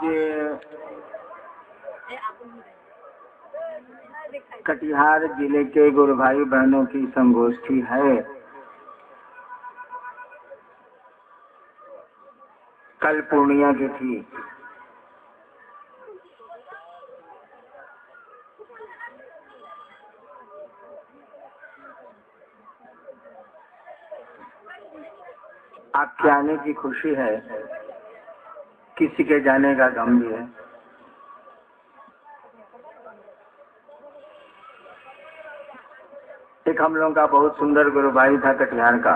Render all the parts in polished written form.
आज कटिहार जिले के गुरु भाई बहनों की संगोष्ठी है। कल पूर्णिया की थी। आपके आने की खुशी है, किसी के जाने का गम भी है। एक हम लोगों का बहुत सुंदर गुरु भाई था कटिहार का,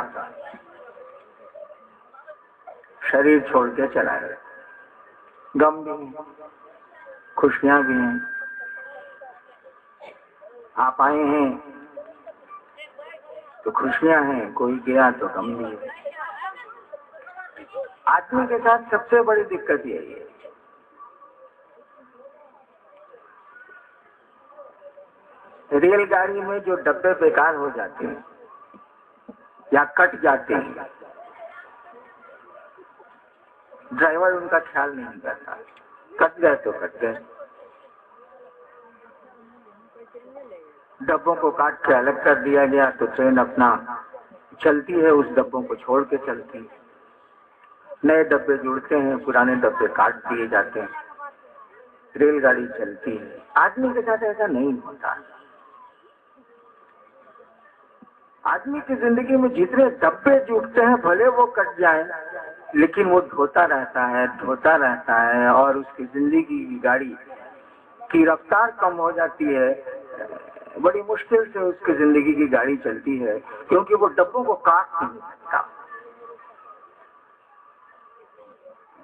शरीर छोड़ के चला गया। गम भी है, खुशियां भी हैं। आप आए हैं तो खुशियां हैं, कोई गया तो गम भी है। आदमी के साथ सबसे बड़ी दिक्कत यही है, रेलगाड़ी में जो डब्बे बेकार हो जाते हैं या कट जाते हैं, ड्राइवर उनका ख्याल नहीं करता। कट गए तो कट गए, डब्बों को काट के अलग कर दिया गया तो ट्रेन अपना चलती है, उस डब्बों को छोड़ के चलती है। नए डब्बे जुड़ते हैं, पुराने डब्बे काट दिए जाते हैं, रेलगाड़ी चलती है। आदमी के साथ ऐसा नहीं होता। आदमी की जिंदगी में जितने डब्बे जुटते हैं, भले वो कट जाए, लेकिन वो धोता रहता है और उसकी जिंदगी की गाड़ी की रफ्तार कम हो जाती है। बड़ी मुश्किल से उसकी जिंदगी की गाड़ी चलती है, क्योंकि वो डब्बों को काट नहीं सकता।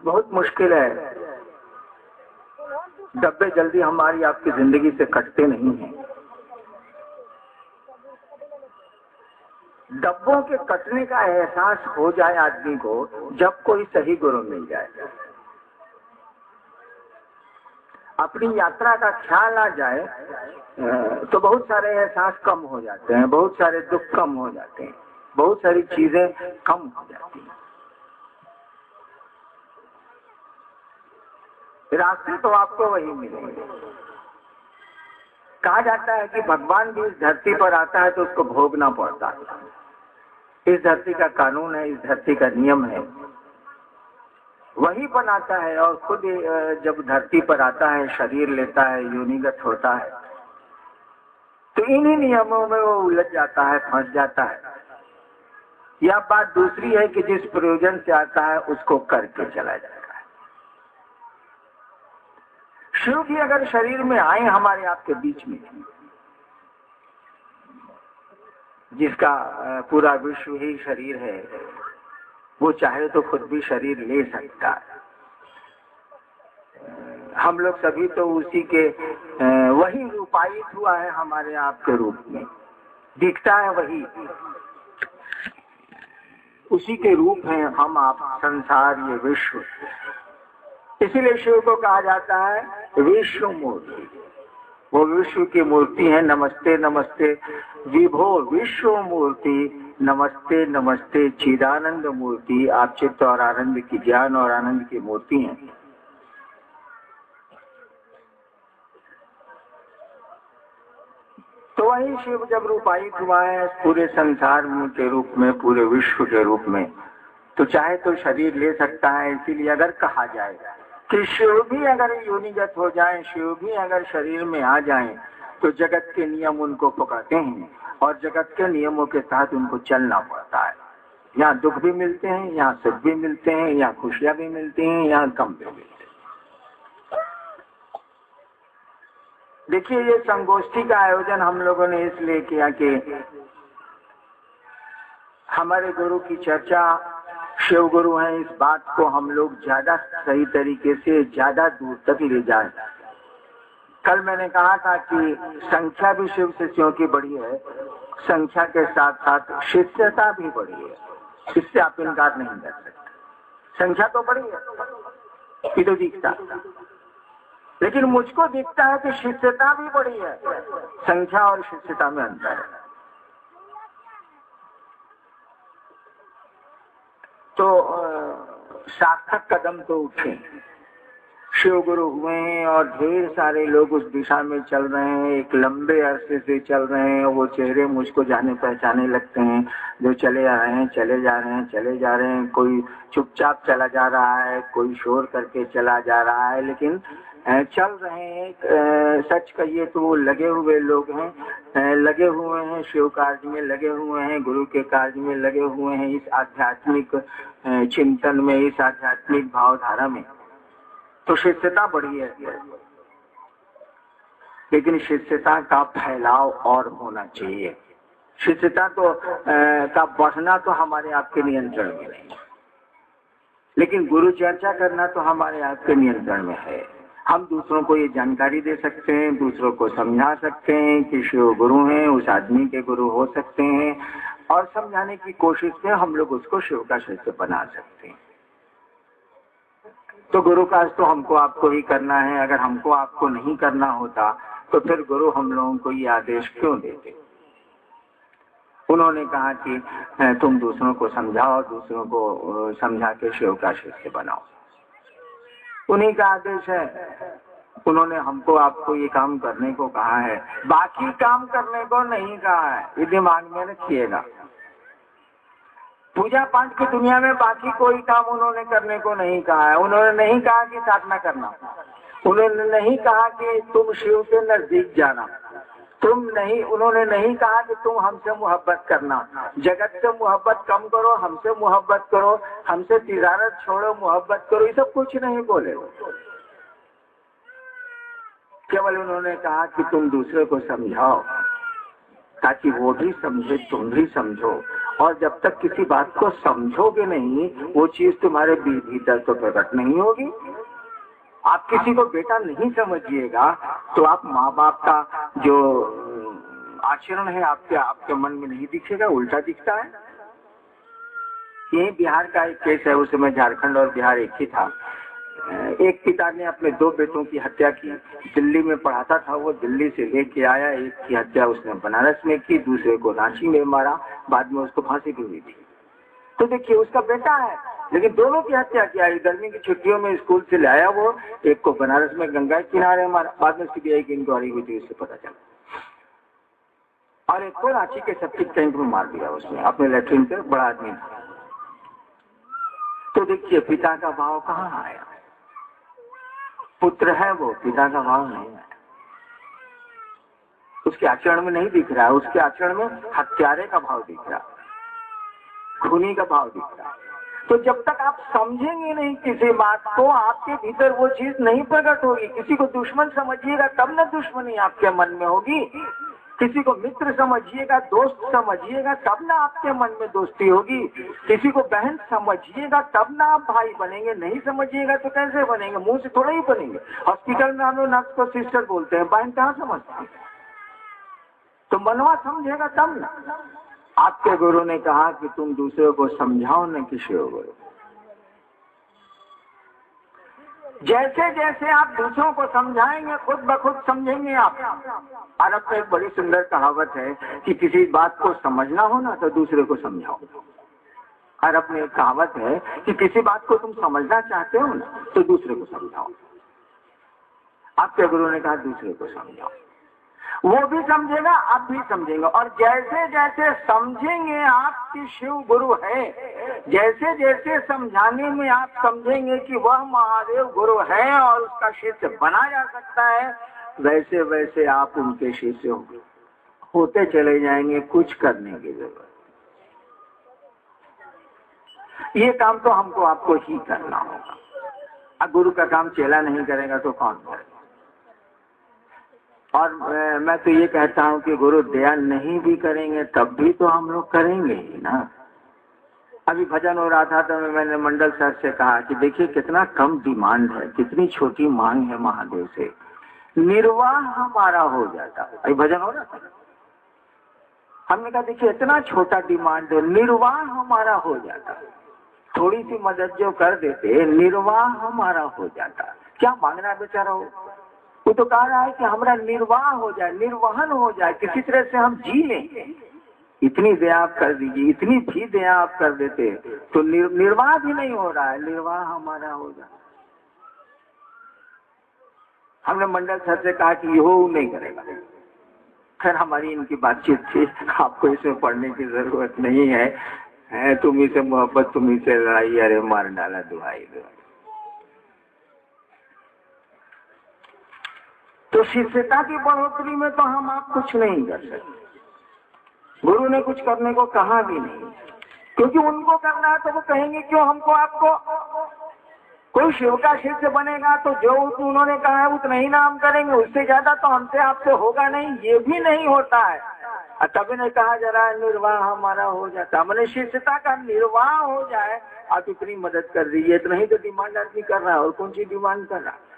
बहुत मुश्किल है। डब्बे जल्दी हमारी आपकी जिंदगी से कटते नहीं हैं। डब्बों के कटने का एहसास हो जाए आदमी को जब कोई सही गुरु मिल जाए, अपनी यात्रा का ख्याल आ जाए, तो बहुत सारे एहसास कम हो जाते हैं, बहुत सारे दुख कम हो जाते हैं, बहुत सारी चीजें कम हो जाती हैं। रास्ते तो आपको वही मिलेंगे। कहा जाता है कि भगवान भी इस धरती पर आता है तो उसको भोगना पड़ता है। इस धरती का कानून है, इस धरती का नियम है, वही बनाता है। और खुद जब धरती पर आता है, शरीर लेता है, योनिगत होता है, तो इन्हीं नियमों में वो उलझ जाता है, फंस जाता है। यह बात दूसरी है कि जिस प्रयोजन से आता है उसको करके चला जाता है। शिव भी अगर शरीर में आए हमारे आपके बीच में, जिसका पूरा विश्व ही शरीर है, वो चाहे तो खुद भी शरीर ले सकता है। हम लोग सभी तो उसी के वही रूपायित हुआ है, हमारे आपके रूप में दिखता है, वही उसी के रूप हैं हम आप, संसार, ये विश्व। इसीलिए शिव को कहा जाता है विश्व मूर्ति। वो विश्व की मूर्ति है। नमस्ते नमस्ते विभो विश्व मूर्ति, नमस्ते नमस्ते चिदानंद मूर्ति। आप चित्त और आनंद की, ज्ञान और आनंद की मूर्ति हैं। तो वही शिव जब रूपायित हुआ है पूरे संसार के रूप में, पूरे विश्व के रूप में, तो चाहे तो शरीर ले सकता है। इसीलिए अगर कहा जाए कि शिव भी अगर योनिगत हो जाए, शिव भी अगर शरीर में आ जाए, तो जगत के नियम उनको पकड़ते हैं और जगत के नियमों के साथ उनको चलना पड़ता है। यहाँ दुख भी मिलते हैं, यहाँ सुख भी मिलते हैं, यहाँ खुशियां भी मिलती हैं, यहाँ गम भी मिलते हैं। देखिए, ये संगोष्ठी का आयोजन हम लोगों ने इसलिए किया कि हमारे गुरु की चर्चा, शिव गुरु हैं, इस बात को हम लोग ज्यादा सही तरीके से ज्यादा दूर तक ले जाए। कल मैंने कहा था कि संख्या भी शिव शिष्यों की बड़ी है, संख्या के साथ साथ शिष्यता भी बड़ी है। इससे आप इनकार नहीं कर सकते। संख्या तो बड़ी है, ये तो दिखता, लेकिन मुझको दिखता है कि शिष्यता भी बड़ी है। संख्या और शिष्यता में अंतर है। तो सार्थक कदम तो उठे। शिव गुरु हुए हैं और ढेर सारे लोग उस दिशा में चल रहे हैं, एक लंबे अरसे से चल रहे हैं। वो चेहरे मुझको जाने पहचाने लगते हैं, जो चले आ रहे हैं, चले जा रहे हैं, चले जा रहे हैं। कोई चुपचाप चला जा रहा है, कोई शोर करके चला जा रहा है, लेकिन चल रहे हैं। सच कहिए तो वो लगे हुए लोग हैं, लगे हुए हैं शिव कार्य में, लगे हुए हैं गुरु के कार्य में, लगे हुए हैं इस आध्यात्मिक चिंतन में, इस आध्यात्मिक भावधारा में। तो शिष्यता बढ़ी है, लेकिन शिष्यता का फैलाव और होना चाहिए। शिष्यता तो का बढ़ना तो हमारे आपके नियंत्रण में नहीं, लेकिन गुरु चर्चा करना तो हमारे आपके नियंत्रण में है। हम दूसरों को ये जानकारी दे सकते हैं, दूसरों को समझा सकते हैं कि शिव गुरु हैं, उस आदमी के गुरु हो सकते हैं, और समझाने की कोशिश में हम लोग उसको शिव का शिष्य बना सकते हैं। तो गुरु काज तो हमको आपको ही करना है। अगर हमको आपको नहीं करना होता तो फिर गुरु हम लोगों को ये आदेश क्यों देते? उन्होंने कहा कि तुम दूसरों को समझाओ, दूसरों को समझा के शिव का शिष्य बनाओ। उन्हीं का आदेश है। उन्होंने हमको आपको ये काम करने को कहा है, बाकी काम करने को नहीं कहा है। ये दिमाग में रखिएगा। पूजा पाठ की दुनिया में बाकी कोई काम उन्होंने करने को नहीं कहा है। उन्होंने नहीं कहा कि साधना करना, उन्होंने नहीं कहा कि तुम शिव के नजदीक जाना, उन्होंने नहीं कहा कि तुम हमसे मोहब्बत करना, जगत से मोहब्बत कम करो, हमसे मोहब्बत करो, हमसे तिजारत छोड़ो, मोहब्बत करो, ये सब कुछ नहीं बोले। केवल उन्होंने कहा कि तुम दूसरे को समझाओ ताकि वो भी समझे, तुम भी समझो। और जब तक किसी बात को समझोगे नहीं, वो चीज तुम्हारे भीतर तो प्रकट नहीं होगी। आप किसी को बेटा नहीं समझिएगा तो आप माँ बाप का जो आचरण है आपके मन में नहीं दिखेगा, उल्टा दिखता है। यही बिहार का एक केस है। उस समय झारखंड और बिहार एक ही था। एक पिता ने अपने 2 बेटों की हत्या की। दिल्ली में पढ़ाता था, वो दिल्ली से लेके आया। एक की हत्या उसने बनारस में की, दूसरे को रांची में मारा, बाद में उसको फांसी भी हुई थी। तो देखिए, उसका बेटा है, लेकिन दोनों की हत्या किया। गर्मी की छुट्टियों में स्कूल से लाया वो, एक को बनारस में गंगा किनारे मारा, बाद में सीबीआई की इंक्वायरी हुई थी, उससे पता चला। और एक को रांची के सेप्टिक टैंक में मार दिया उसने, अपने लेटरिन पे, बड़ा आदमी था। तो देखिए, पिता का भाव कहाँ आया? पुत्र है वो, पिता का भाव नहीं आया। उसके आचरण में नहीं दिख रहा है, उसके आचरण में हत्यारे का भाव दिख रहा, खूनी का भाव दिख रहा। तो जब तक आप समझेंगे नहीं किसी बात को, आपके भीतर वो चीज नहीं प्रकट होगी। किसी को दुश्मन समझिएगा तब न दुश्मनी आपके मन में होगी, किसी को मित्र समझिएगा, दोस्त समझिएगा तब ना आपके मन में दोस्ती होगी, किसी को बहन समझिएगा तब ना आप भाई बनेंगे। नहीं समझिएगा तो कैसे बनेंगे? मुंह से थोड़ा ही बनेंगे। हॉस्पिटल में हम लोग नर्स को सिस्टर बोलते हैं, बहन कहाँ समझते हैं? तो मनवा समझेगा तब ना। आपके गुरु ने कहा कि तुम दूसरे को समझाओ, न कि शिव गुरु। जैसे जैसे आप दूसरों को समझाएंगे, खुद ब खुद समझेंगे आप। अरब में एक बड़ी सुंदर कहावत है कि किसी बात को समझना हो ना तो दूसरे को समझाओ। अरब में एक कहावत है कि किसी बात को तुम समझना चाहते हो ना तो दूसरे को समझाओ। आपके गुरु ने कहा दूसरे को समझाओ, वो भी समझेगा, आप भी समझेंगे। और जैसे जैसे समझेंगे आपकी शिव गुरु है, जैसे जैसे समझाने में आप समझेंगे कि वह महादेव गुरु है और उसका शिष्य बना जा सकता है, वैसे वैसे आप उनके शिष्य होते चले जाएंगे। कुछ करने की जरूरत, ये काम तो हमको आपको ही करना होगा। अब गुरु का काम चेला नहीं करेगा तो कौन करेगा? और मैं तो ये कहता हूँ कि गुरु दया नहीं भी करेंगे तब भी तो हम लोग करेंगे ही ना। अभी भजन हो रहा था तो मैंने मंडल सर से कहा कि देखिए कितना कम डिमांड है, कितनी छोटी मांग है महादेव से, निर्वाह हमारा हो जाता। अभी भजन हो रहा था, हमने कहा देखिए इतना छोटा डिमांड है, निर्वाह हमारा हो जाता। थोड़ी सी मदद जो कर देते, निर्वाह हमारा हो जाता। क्या मांगना बेचारा हो? वो तो कह रहा है कि हमारा निर्वाह हो जाए, निर्वहन हो जाए, किसी तरह से हम जी लें। इतनी दया आप कर दीजिए, इतनी भी दया आप कर देते तो निर्वाह भी नहीं हो रहा है, निर्वाह हमारा हो जाए। हमने मंडल सर से कहा कि यो नहीं करेगा। खैर हमारी इनकी बातचीत थी, आपको इसमें पढ़ने की जरूरत नहीं है, तुम्ही से मोहब्बत तुम्ही से लड़ाई, अरे मार डाला दुहाई। तो शिष्यता की बढ़ोतरी में तो हम आप कुछ नहीं कर सकते, गुरु ने कुछ करने को कहा भी नहीं, क्योंकि उनको करना है तो वो कहेंगे क्यों हमको आपको। कोई शिव का शिष्य बनेगा तो जो उन्होंने कहा है उतना ही नाम करेंगे, उससे ज्यादा तो हमसे आपसे होगा नहीं, ये भी नहीं होता है। तभी ने कहा जरा निर्वाह हमारा हो जाता, मैंने शिष्यता का निर्वाह हो जाए, आप इतनी मदद कर दीजिए, इतना ही तो डिमांड आदमी कर रहा है, और कौन सी डिमांड कर रहा है।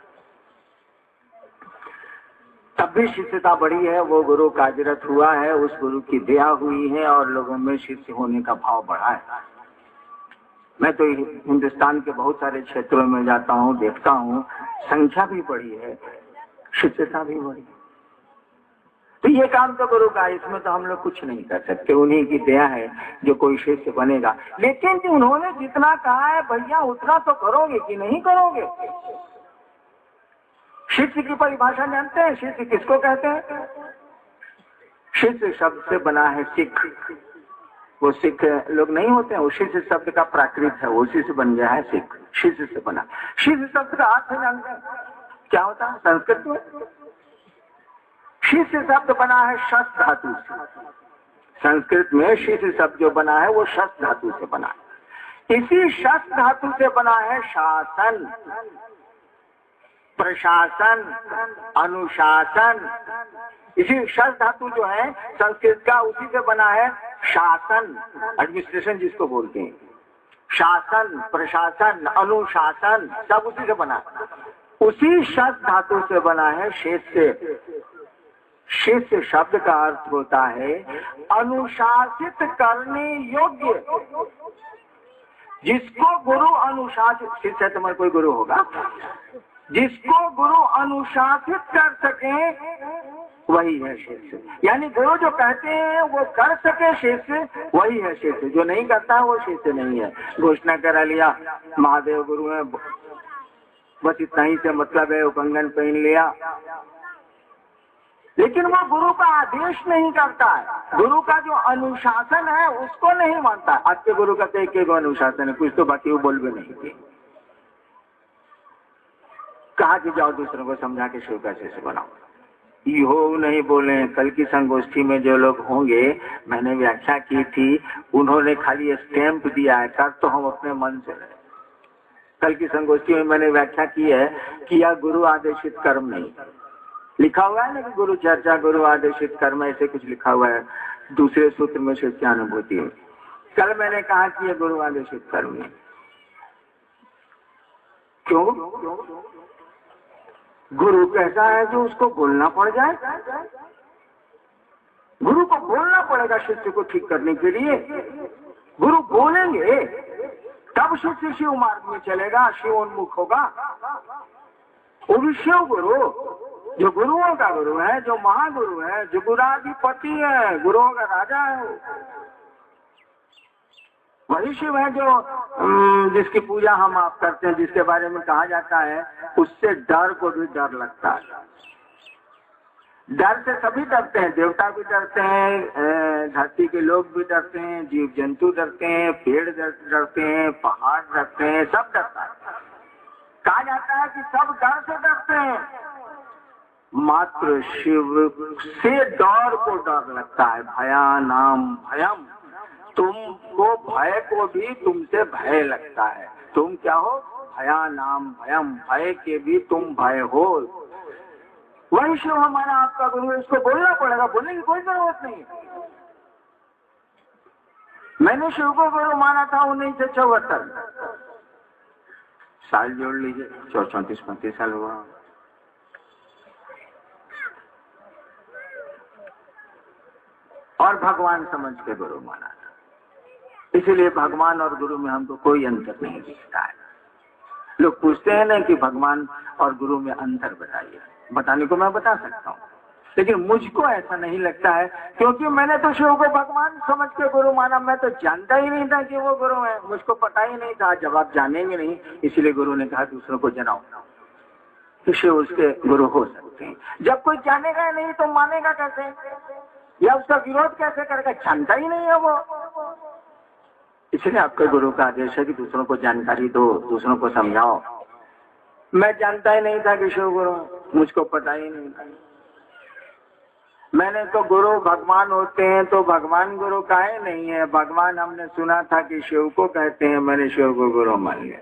तब भी शिष्यता बढ़ी है, वो गुरु कार्यरत हुआ है, उस गुरु की दया हुई है और लोगों में शिष्य होने का भाव बढ़ा है। मैं तो हिंदुस्तान के बहुत सारे क्षेत्रों में जाता हूँ, देखता हूँ, संख्या भी बढ़ी है, शिष्यता भी बढ़ी है। तो ये काम तो गुरु का, इसमें तो हम लोग कुछ नहीं कर सकते, उन्हीं की दया है जो कोई शिष्य बनेगा। लेकिन उन्होंने जितना कहा है भैया उतना तो करोगे कि नहीं करोगे। शिष्य की परिभाषा जानते हैं, शिष्य किसको कहते हैं? शिष्य शब्द से बना है सिख, वो सिख लोग नहीं होते हैं, वो शिष्य शब्द का प्राकृत है, उसी से बन गया है सिख, शिष्य से बना। शिष्य शब्द का अर्थ जानते हैं क्या होता है संस्कृत में? शिष्य शब्द बना है शस धातु से, संस्कृत में शिष्य शब्द जो बना है वो शस धातु से बना है। इसी शस धातु से बना है शासन, प्रशासन, अनुशासन। इसी शस धातु जो है संस्कृत का, उसी से बना है शासन, एडमिनिस्ट्रेशन जिसको बोलते हैं, शासन, प्रशासन, अनुशासन, सब उसी से बना है। उसी शस धातु से बना है शिष्य। शिष्य शब्द का अर्थ होता है अनुशासित करने योग्य, जिसको गुरु अनुशासित, शिष्य तुम्हारा कोई गुरु होगा, जिसको गुरु अनुशासित कर सके वही है शिष्य। यानी गुरु जो कहते हैं वो कर सके शिष्य, वही है शिष्य। जो नहीं करता वो शिष्य नहीं है। घोषणा करा लिया महादेव गुरु है, बस इतना ही से मतलब है, कंगन पहन लिया, लेकिन वो गुरु का आदेश नहीं करता है, गुरु का जो अनुशासन है उसको नहीं मानता। आज के गुरु का एक अनुशासन है, कुछ तो बाकी वो बोल भी नहीं थे। कहा कि जाओ दूसरों को समझा के शिव का शिष्य बनाओ, यो नहीं बोले। कल की संगोष्ठी में जो लोग होंगे, मैंने व्याख्या की थी, उन्होंने खाली स्टैंप दिया है, कर तो हम अपने मन से रहे। कल की संगोष्ठी में मैंने व्याख्या की है कि यह गुरु आदेशित कर्म नहीं, लिखा हुआ है ना कि गुरु चर्चा, गुरु आदेशित कर्म, ऐसे कुछ लिखा हुआ है दूसरे सूत्र में शिष्यानुभूति है। कल मैंने कहा कि यह गुरु आदेशित कर्म नहीं। क्यों? गुरु कहता है जो उसको बोलना पड़ जाए, गुरु को बोलना पड़ेगा शिष्य को ठीक करने के लिए। गुरु बोलेंगे तब शिष्य शिव मार्ग में चलेगा, शिवोन्मुख होगा। वो भी शिव गुरु, जो गुरुओं का गुरु है, जो महागुरु है, जो गुराधिपति है, गुरुओं का राजा है, वही शिव है जो जिसकी पूजा हम आप करते हैं, जिसके बारे में कहा जाता है उससे डर को भी डर लगता है। डर से सभी डरते हैं, देवता भी डरते हैं, धरती के लोग भी डरते हैं, जीव जंतु डरते हैं, पेड़ डरते हैं, पहाड़ डरते हैं, सब डरता है। कहा जाता है कि सब डर से डरते हैं, मात्र शिव से डर को डर लगता है। भयानाम भयम, तुमको भय को भी तुमसे भय लगता है। तुम क्या हो? भयानाम भयम, भय के भी तुम भय हो। वही शिव हमारा आपका गुरु है, इसको बोलना पड़ेगा, बोलने की कोई जरूरत नहीं। मैंने शिव को गुरु माना था 1974 साल, जोड़ लीजिए 34-35 साल हुआ। और भगवान समझ के गुरु माना था, इसीलिए भगवान और गुरु में हमको कोई अंतर नहीं दिखता है। लोग पूछते हैं ना कि भगवान और गुरु में अंतर बताइए, बताने को मैं बता सकता हूँ, लेकिन मुझको ऐसा नहीं लगता है, क्योंकि मैंने तो शिव को भगवान समझ के गुरु माना। मैं तो जानता ही नहीं था कि वो गुरु है, मुझको पता ही नहीं था, जब आप जानेंगे नहीं, इसलिए गुरु ने कहा दूसरों को जनाओ। किसी उसके गुरु हो सकते हैं। जब कोई जानेगा नहीं तो मानेगा कैसे, या उसका विरोध कैसे करेगा, जानता ही नहीं है वो। इसलिए आपके गुरु का आदेश है कि दूसरों को जानकारी दो, दूसरों को समझाओ। मैं जानता ही नहीं था कि शिव गुरु, मुझको पता ही नहीं था। मैंने तो गुरु भगवान होते हैं, तो भगवान गुरु काहे नहीं है। भगवान हमने सुना था कि शिव को कहते हैं, मैंने शिव को गुरु मान लिया।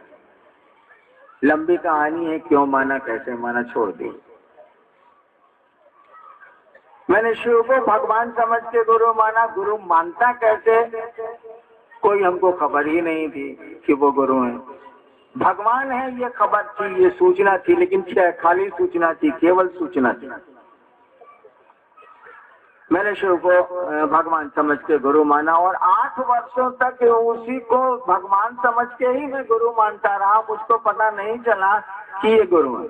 लंबी कहानी है, क्यों माना कैसे माना छोड़ दी। मैंने शिव को भगवान समझ के गुरु माना। गुरु मानता कैसे, कोई हमको खबर ही नहीं थी कि वो गुरु है। भगवान है ये खबर थी, ये सूचना थी, लेकिन खाली सूचना थी, केवल सूचना थी। मैंने शिव को भगवान समझ के गुरु माना और 8 वर्षों तक उसी को भगवान समझ के ही मैं गुरु मानता रहा। मुझको पता नहीं चला कि ये गुरु है,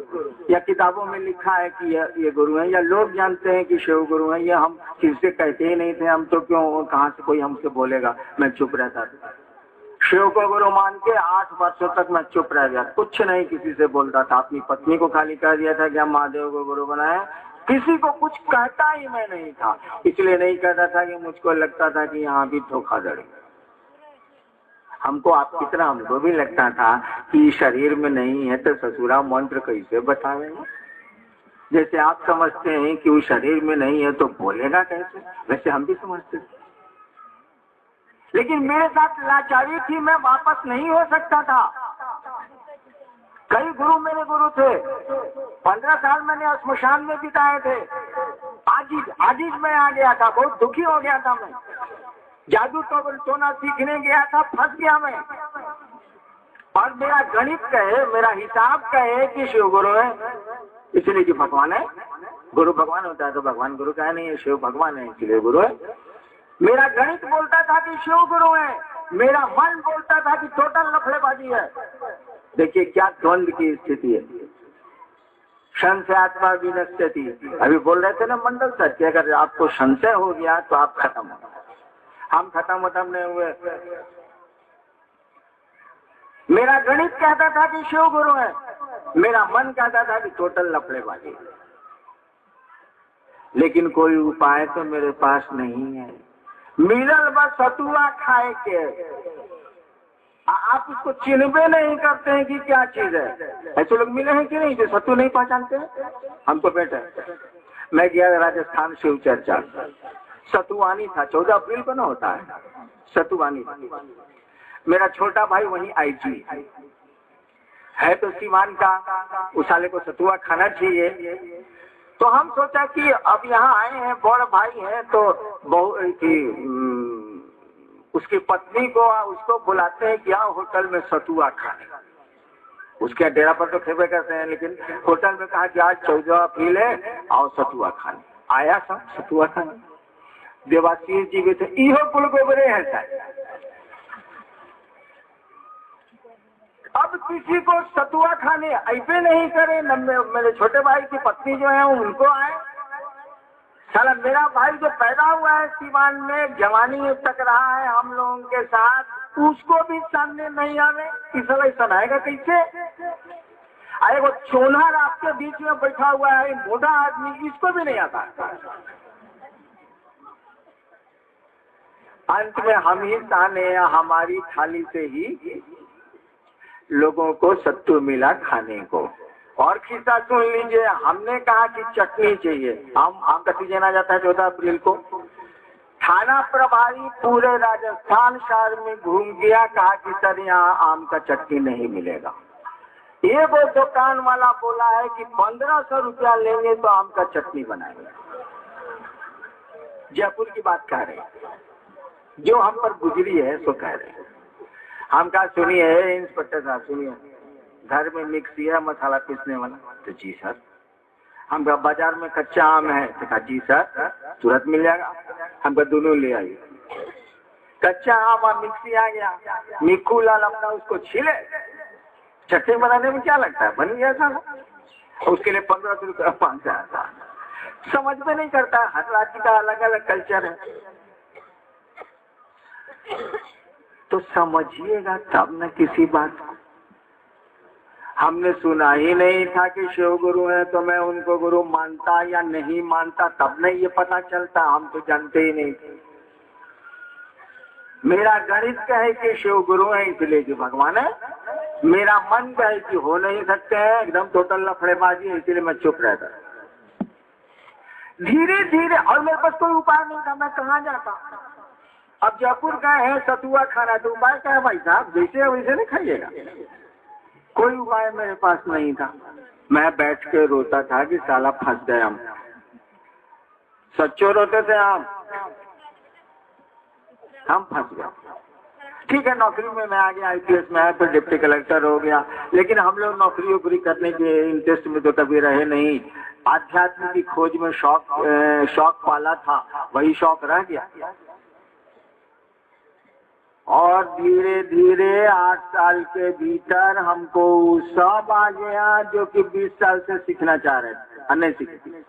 या किताबों में लिखा है कि ये गुरु है, या लोग जानते हैं कि शिव गुरु है। ये हम किससे कहते ही नहीं थे, हम तो क्यों, कहाँ से कोई हमसे बोलेगा। मैं चुप रहता था। शिव को गुरु मान के 8 वर्षों तक मैं चुप रह गया, कुछ नहीं किसी से बोलता था। अपनी पत्नी को खाली कह दिया था कि हम महादेव को गुरु बनाए, किसी को कुछ कहता ही मैं नहीं था। इसलिए नहीं कहता था कि मुझको लगता था कि यहाँ भी धोखाधड़ी। हमको आप कितना, हमको भी लगता था कि शरीर में नहीं है तो ससुरा मंत्र कैसे बतावेगा। जैसे आप समझते हैं कि वो शरीर में नहीं है तो बोलेगा कैसे, वैसे हम भी समझते थे। लेकिन मेरे साथ लाचारी थी, मैं वापस नहीं हो सकता था। कई गुरु मेरे गुरु थे, 15 साल मैंने स्मशान में बिताए थे। आज मैं आ गया था, बहुत दुखी हो गया था मैं। जादू टोना सीखने गया था, फंस गया मैं। और मेरा गणित कहे, मेरा हिसाब कहे कि शिव गुरु है, इसलिए कि भगवान है। गुरु भगवान होता है तो भगवान गुरु का नहीं है, शिव भगवान है इसलिए गुरु है। मेरा गणित बोलता था कि शिव गुरु है, मेरा मन बोलता था कि टोटल लफड़ेबाजी है। देखिए क्या द्वंद्व की स्थिति है। संशय आत्मा विनश्यति, अभी बोल रहे थे ना मंडल सर कि अगर आपको संशय हो गया तो आप खत्म हो। हम खत्म नहीं हुए। मेरा गणित कहता था कि शिव गुरु है, मेरा मन कहता था कि टोटल लफड़ेबाजी। लेकिन कोई उपाय तो मेरे पास नहीं है। मिलल बस सतुआ खाए के, आप उसको चिन्हबे नहीं करते हैं कि क्या चीज है। ऐसे लोग मिले हैं कि नहीं जो सत्तू नहीं पहचानते। हमको बेटा, मैं गया राजस्थान शिव चर्चा, सतुवानी था, 14 अप्रैल को ना होता है सतुवानी। मेरा छोटा भाई वहीं आईजी है तो सीमान का, उस साले को सतुआ खाना चाहिए। तो हम सोचा कि अब यहाँ आए हैं, बड़ भाई है तो उसकी पत्नी को उसको बुलाते हैं कि आओ होटल में सतुआ खाने। उसके डेरा पर तो खेबे करते हैं, लेकिन होटल में कहा कि आज 14 अप्रैल है, आओ सतुआ खाने। आया सब सतुआ खाने। देवाशीष जी भी थे, इहो कुल गोबरे है सर। अब किसी को सतुआ खाने ऐसे नहीं करे। मेरे छोटे भाई की पत्नी जो है उनको आए। साला मेरा भाई जो पैदा हुआ है सीवान में, जवानी तक रहा है हम लोगों के साथ, उसको भी सामने नहीं आवे। इसलिए सुनाएगा कैसे। अरे वो चोनहर आपके बीच में बैठा हुआ है, मोटा आदमी, इसको भी नहीं आता। अंत में हम ही ताने, हमारी थाली से ही लोगों को सत्तू मिला खाने को। और खिस्सा सुन लीजिए, हमने कहा कि चटनी चाहिए। आम का सीजन आ जाता है 14 अप्रैल को। थाना प्रभारी पूरे राजस्थान शहर में घूम गया, कहा कि सर यहाँ आम का चटनी नहीं मिलेगा। ये वो दुकान वाला बोला है कि 1500 रुपया लेंगे तो आम का चटनी बनाएंगे। जयपुर की बात कह रहे हैं, जो हम पर गुजरी है सो कह रहे हैं। हम कहा सुनिए इंस्पेक्टर साहब, सुनिए, घर में मिक्सी है मसाला पीसने वाला? तो जी सर। हम कहा बाजार में कच्चा आम है? तो कहा जी सर, तुरंत मिल जाएगा। हम कहा दोनों ले आइए। कच्चा आम और मिक्सी आ गया। मिक्कू लाल अपना उसको छीले, चटनी बनाने में क्या लगता है, बन गया था। उसके लिए 1500 रुपया मांगता था। समझ में नहीं करता, हर राज्य का अलग अलग कल्चर है। तो समझिएगा तब न किसी बात को। हमने सुना ही नहीं था कि शिव गुरु है, तो मैं उनको गुरु मानता या नहीं मानता तब नहीं ये पता चलता, हम तो जानते ही नहीं थे। मेरा गणित कहे कि शिव गुरु है इसलिए कि भगवान है, मेरा मन कहे कि हो नहीं सकते हैं, एकदम टोटल लफड़ेबाजी है, इसलिए मैं चुप रहता। धीरे धीरे, और मेरे पास कोई उपाय नहीं था, मैं कहाँ जाता। अब जयपुर गए हैं सतुआ खाना, तो उपाय क्या है भाई साहब, जैसे वैसे नहीं खाइएगा। कोई उपाय मेरे पास नहीं था। मैं बैठ के रोता था कि साला फंस गए हम। सच्चो रोते थे हम फंस गए। ठीक है, नौकरी में मैं आ गया, IPS में आया तो डिप्टी कलेक्टर हो गया, लेकिन हम लोग नौकरी वोकरी करने के इंटरेस्ट में तो कभी रहे नहीं। आध्यात्म की खोज में शौक पाला था, वही शौक रह गया। और धीरे धीरे 8 साल के भीतर हमको सब आ गया जो कि 20 साल से सीखना चाह रहे थे, अन्य सीखे।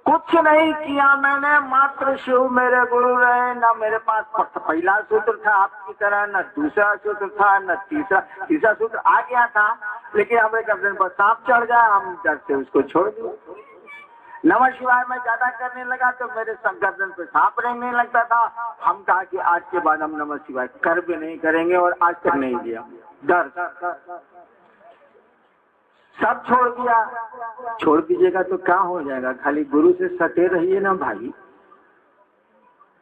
कुछ नहीं किया मैंने, मात्र शिव मेरे गुरु रहे। ना मेरे पास पहला सूत्र था आपकी तरह, न दूसरा सूत्र था, न तीसरा सूत्र आ गया था, लेकिन हमें गर्दन पर सांप चढ़ गया, हम डर से उसको छोड़ दिया। नमः शिवाय में ज्यादा करने लगा तो मेरे गर्दन पे सांप रेंगने लगता था। हम कहा कि आज के बाद हम नमः शिवाय कर भी नहीं करेंगे, और आज तक नहीं किया। डर सब छोड़ दिया। छोड़ दीजिएगा तो क्या हो जाएगा, खाली गुरु से सटे रहिए ना भाई,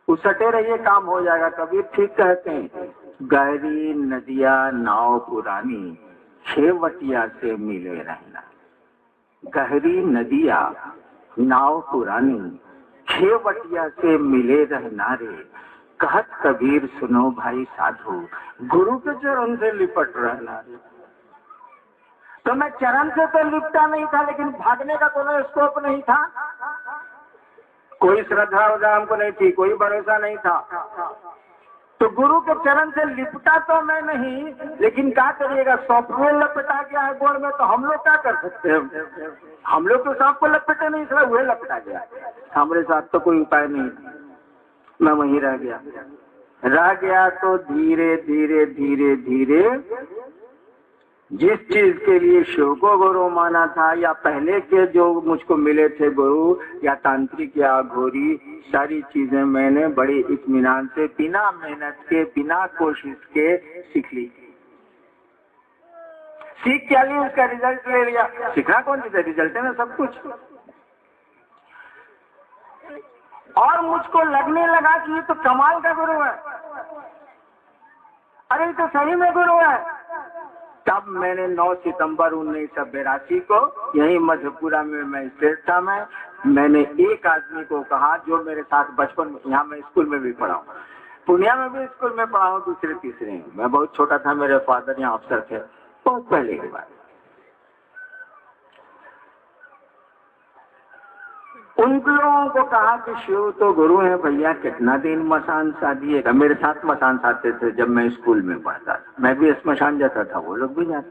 उस सटे रहिए काम हो जाएगा। कबीर ठीक कहते हैं, गहरी नदिया नाव पुरानी, छेवटिया से मिले रहना। गहरी नदिया नाव पुरानी, छेवटिया से मिले रहना रे। कहत कबीर सुनो भाई साधु, गुरु के चरण से लिपट रहना रे। तो मैं चरण से तो लिपटा नहीं था, लेकिन भागने का कोई स्कोप नहीं था, कोई श्रद्धा वगैरह हमको नहीं थी, कोई भरोसा नहीं था। तो गुरु के चरण से लिपटा तो मैं नहीं, लेकिन क्या करिएगा, सॉफ्टवेयर लपटा गया है गोड़ में, तो हम लोग क्या कर सकते हैं। हम लोग तो सांप को लपटे नहीं, इसलिए वह लपटा गया। हमारे साथ तो कोई उपाय नहीं, मैं वहीं रह गया। तो धीरे धीरे धीरे धीरे जिस चीज के लिए शिव को गुरु माना था, या पहले के जो मुझको मिले थे गुरु, या तांत्रिक या अघोरी, सारी चीजें मैंने बड़ी इत्मीनान से, बिना मेहनत के, बिना कोशिश के सीख ली। सीख क्या ली, उसका रिजल्ट ले लिया। सीखना कौन चीज है, रिजल्ट है ना सब कुछ। और मुझको लगने लगा कि ये तो कमाल का गुरु है, अरे तो सही में गुरु है। तब मैंने 9 सितंबर 1982 को यही मधेपुरा में मैं स्टेट था, मैंने एक आदमी को कहा जो मेरे साथ बचपन में, यहाँ मैं स्कूल में भी पढ़ा हूँ, पूर्णिया में भी स्कूल में पढ़ा हूँ, दूसरे तीसरे। मैं बहुत छोटा था, मेरे फादर यहाँ अफसर थे, बहुत पहले की बात। उन लोगों को कहा कि शिव तो गुरु है भैया, कितना दिन मसान साधिएगा। मेरे साथ मसान साधते थे जब मैं स्कूल में पढ़ता था, मैं भी स्मशान जाता था, वो लोग भी जाते।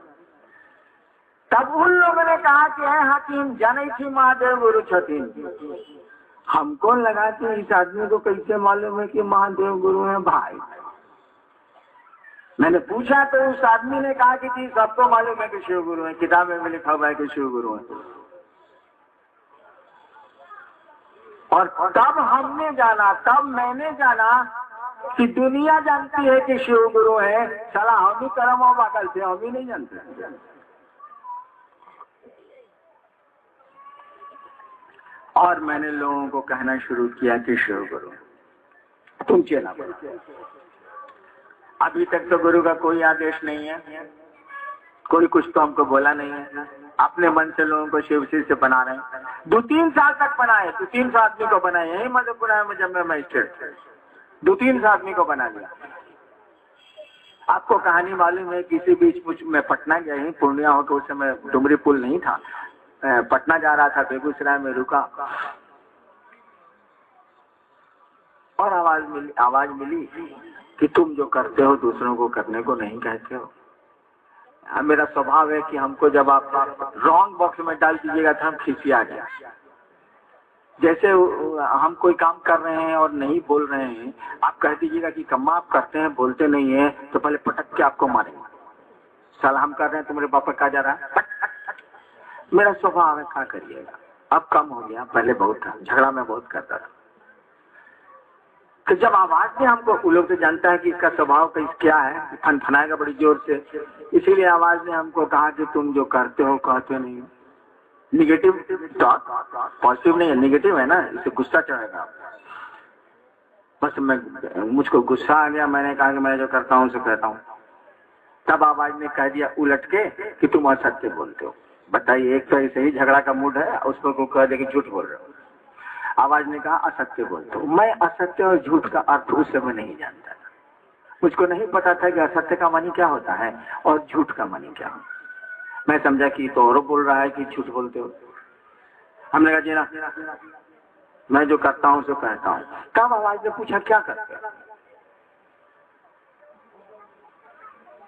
तब उन लोगों ने कहा कि है हकीम जाने थी महादेव गुरु छतीन। हमको लगा कि इस आदमी को कैसे मालूम है कि महादेव गुरु है भाई। मैंने पूछा तो उस आदमी ने कहा कि जी सबको मालूम है कि शिव गुरु है, किताबें में लिखा हुआ है कि शिव गुरु है। और तब हमने जाना, तब मैंने जाना कि दुनिया जानती है कि शिव गुरु है, साला हम ही कर्म और बाकल थे, हम ही नहीं जानते। और मैंने लोगों को कहना शुरू किया कि शिव गुरु तुम चला बनो। अभी तक तो गुरु का कोई आदेश नहीं है, कोई कुछ तो हमको बोला नहीं है, अपने मन से लोगों को शिव शिष्य बना रहे हैं। 2-3 साल तक बनाए, 2-3 आदमी को बनाए, यही मधेपुरा में जब मैं मजिस्ट्रेट थे 2-3 आदमी को बना लिया। आपको कहानी मालूम है, किसी बीच में पटना गया ही, पूर्णिया होकर उस समय डुमरी पुल नहीं था, पटना जा रहा था, बेगूसराय में रुका और आवाज मिली कि तुम जो करते हो दूसरों को करने को नहीं कहते हो। मेरा स्वभाव है कि हमको जब आप रॉन्ग बॉक्स में डाल दीजिएगा तो हम खिसिया गया। जैसे हम कोई काम कर रहे हैं और नहीं बोल रहे हैं, आप कह दीजिएगा कि कम्मा आप करते हैं बोलते नहीं है, तो पहले पटक के आपको मारेंगे। सलाम कर रहे हैं, तुम्हारे पापा कहा जा रहा है। मेरा स्वभाव है, क्या करिएगा, अब कम हो गया, पहले बहुत था, झगड़ा में बहुत करता था। तो जब आवाज ने हमको, वो लोग तो जानता है कि इसका स्वभाव क्या है, फनफनाएगा बड़ी जोर से, इसीलिए आवाज ने हमको कहा कि तुम जो करते हो कहते नहीं हो। निगेटिव थॉट, पॉजिटिव नहीं है, निगेटिव है ना, इससे गुस्सा चढ़ेगा। बस मुझको गुस्सा आ गया, मैंने कहा कि मैं जो करता हूँ उसे कहता हूँ। तब आवाज ने कह दिया उलट के कि तुम असत्य बोलते हो। बताइए, एक तो ऐसे ही झगड़ा का मूड है, उसको को कह दे कि झूठ बोल रहे हो। आवाज ने कहा असत्य बोलते हो। मैं असत्य और झूठ का अर्थ उस समय नहीं जानता था, मुझको नहीं पता था कि असत्य का मानी क्या होता है और झूठ का मानी क्या होता है। मैं समझा कि तो और बोल रहा है कि झूठ बोलते हो। हमने कहा जी ना, मैं जो करता हूँ उसे कहता हूँ। तब आवाज ने पूछा क्या करते हो?